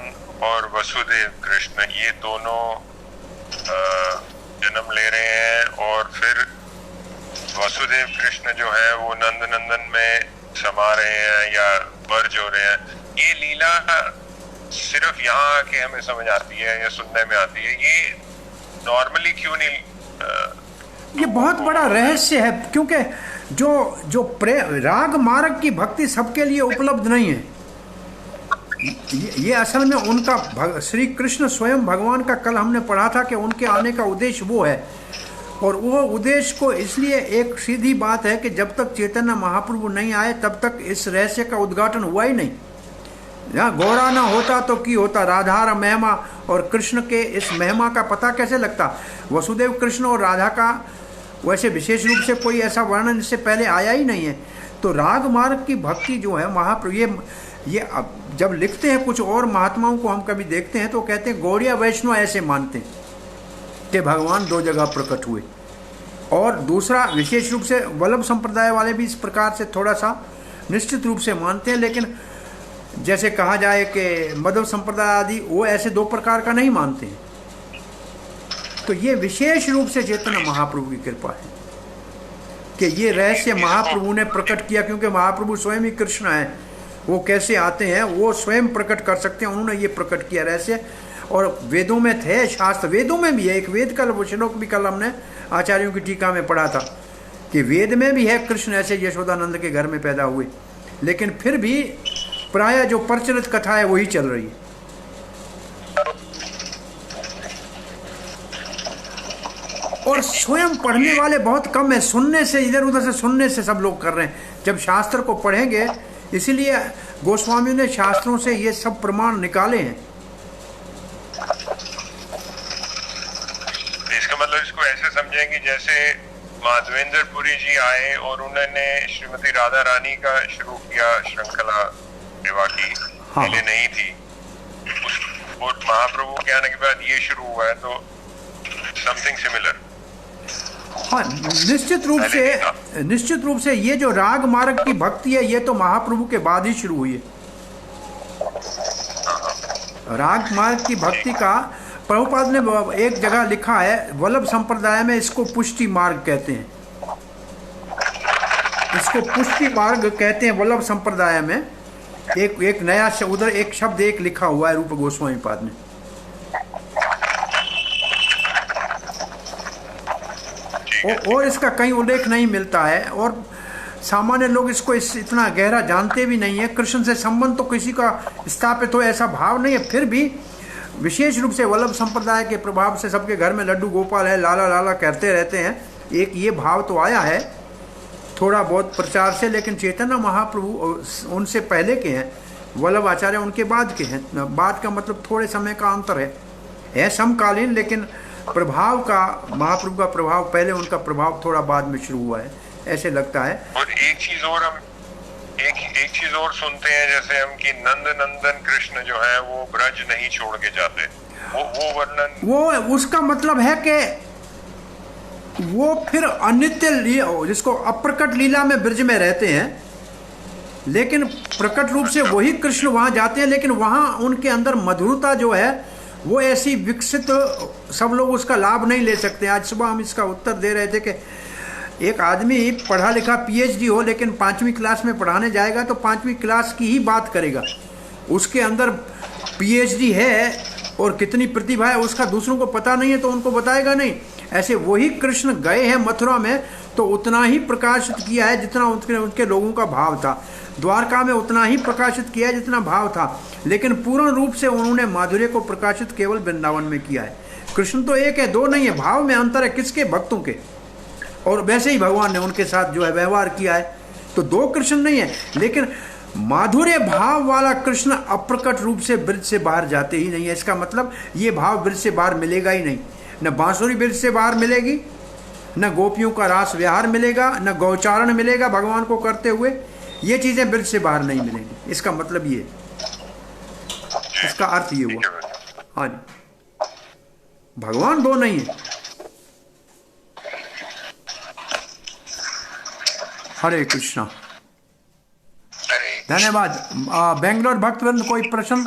और वसुदेव कृष्ण ये दोनों जन्म ले रहे हैं, और फिर वसुदेव कृष्ण जो है वो नंद नंदन में समा रहे हैं या मर्ज हो रहे हैं, ये लीला सिर्फ यहाँ आके हमें समझ आती है या सुनने में आती है, ये नॉर्मली क्यों नहीं? ये बहुत बड़ा रहस्य है, क्योंकि जो राग मार्ग की भक्ति सबके लिए उपलब्ध नहीं है। ये असल में उनका श्री कृष्ण स्वयं भगवान का, कल हमने पढ़ा था कि उनके आने का उद्देश्य वो है, और वो उद्देश्य को इसलिए एक सीधी बात है कि जब तक चैतन्य महाप्रभु नहीं आए तब तक इस रहस्य का उद्घाटन हुआ ही नहीं। यहाँ गौरा ना होता तो की होता, राधा महिमा और कृष्ण के इस महिमा का पता कैसे लगता? वसुदेव कृष्ण और राधा का वैसे विशेष रूप से कोई ऐसा वर्णन इससे पहले आया ही नहीं है। तो राग मार्ग की भक्ति जो है महाप्रभु, ये अब जब लिखते हैं कुछ और महात्माओं को हम कभी देखते हैं तो कहते हैं गौड़िया वैष्णव ऐसे मानते हैं कि भगवान दो जगह प्रकट हुए, और दूसरा विशेष रूप से वल्लभ संप्रदाय वाले भी इस प्रकार से थोड़ा सा निश्चित रूप से मानते हैं। लेकिन जैसे कहा जाए कि मध्व संप्रदाय आदि वो ऐसे दो प्रकार का नहीं मानते हैं। तो ये विशेष रूप से चैतन्य महाप्रभु की कृपा है कि ये रहस्य महाप्रभु ने प्रकट किया, क्योंकि महाप्रभु स्वयं ही कृष्ण है, वो कैसे आते हैं वो स्वयं प्रकट कर सकते हैं, उन्होंने ये प्रकट किया रहस्य। और वेदों में थे, शास्त्र वेदों में भी है, एक वेद का श्लोक भी कल हमने आचार्यों की टीका में पढ़ा था कि वेद में भी है कृष्ण ऐसे यशोदानंद के घर में पैदा हुए, लेकिन फिर भी प्रायः जो प्रचलित कथा है वही चल रही है। और स्वयं पढ़ने वाले बहुत कम है, सुनने से, इधर उधर से सुनने से सब लोग कर रहे हैं। जब शास्त्र को पढ़ेंगे, इसीलिए गोस्वामी ने शास्त्रों से ये सब प्रमाण निकाले हैं। इसका मतलब इसको ऐसे समझेंगे जैसे माधवेंद्रपुरी जी आए और उन्होंने श्रीमती राधा रानी का शुरू किया श्रृंखला विवाह की, पहले नहीं थी, और महाप्रभु के आने के बाद ये शुरू हुआ है, तो समथिंग सिमिलर। हाँ, निश्चित रूप से ये जो राग मार्ग की भक्ति है ये तो महाप्रभु के बाद ही शुरू हुई है। राग मार्ग की भक्ति का प्रभुपाद ने एक जगह लिखा है, वल्लभ संप्रदाय में इसको पुष्टि मार्ग कहते हैं, इसको पुष्टि मार्ग कहते हैं वल्लभ संप्रदाय में। एक नया उधर एक शब्द एक लिखा हुआ है रूप गोस्वामी पाद ने। और इसका कहीं उल्लेख नहीं मिलता है, और सामान्य लोग इसको इतना गहरा जानते भी नहीं है। कृष्ण से संबंध तो किसी का स्थापित हो ऐसा भाव नहीं है, फिर भी विशेष रूप से वल्लभ संप्रदाय के प्रभाव से सबके घर में लड्डू गोपाल है, लाला लाला कहते रहते हैं। एक ये भाव तो आया है थोड़ा बहुत प्रचार से, लेकिन चैतन्य महाप्रभु उनसे पहले के हैं, वल्लभ आचार्य उनके बाद के हैं। बाद का मतलब थोड़े समय का अंतर है समकालीन, लेकिन प्रभाव का, महाप्रभु का प्रभाव पहले, उनका प्रभाव थोड़ा बाद में शुरू हुआ है, ऐसे लगता है। और एक चीज और हम एक चीज और सुनते हैं जैसे हम कि नंद नंदन कृष्ण जो है वो ब्रज नहीं छोड़ के जाते, वो वर्णन, वो उसका मतलब है कि वो फिर अनित्य जिसको अप्रकट लीला में ब्रज में रहते हैं, लेकिन प्रकट रूप से वही कृष्ण वहां जाते हैं, लेकिन वहां उनके अंदर मधुरता जो है वो ऐसी विकसित, सब लोग उसका लाभ नहीं ले सकते। आज सुबह हम इसका उत्तर दे रहे थे कि एक आदमी पढ़ा लिखा पीएचडी हो, लेकिन 5वीं क्लास में पढ़ाने जाएगा तो 5वीं क्लास की ही बात करेगा। उसके अंदर पीएचडी है और कितनी प्रतिभा है उसका दूसरों को पता नहीं है तो उनको बताएगा नहीं। ऐसे वही कृष्ण गए हैं मथुरा में तो उतना ही प्रकाशित किया है जितना उनके लोगों का भाव था। द्वारका में उतना ही प्रकाशित किया है जितना भाव था, लेकिन पूर्ण रूप से उन्होंने माधुर्य को प्रकाशित केवल वृंदावन में किया है। कृष्ण तो एक है, दो नहीं है, भाव में अंतर है, किसके? भक्तों के। और वैसे ही भगवान ने उनके साथ जो है व्यवहार किया है, तो दो कृष्ण नहीं है। लेकिन माधुर्य भाव वाला कृष्ण अप्रकट रूप से ब्रज से बाहर जाते ही नहीं है। इसका मतलब ये भाव ब्रज से बाहर मिलेगा ही नहीं। न बांसुरी ब्रज से बाहर मिलेगी, न गोपियों का रास व्यवहार मिलेगा, न गौचारण मिलेगा भगवान को करते हुए। ये चीजें ब्रज से बाहर नहीं मिलेंगी। इसका मतलब ये, इसका अर्थ ये हुआ। हाँ जी, भगवान दो नहीं है। हरे कृष्णा, धन्यवाद। बेंगलोर भक्तवृंद, कोई प्रश्न?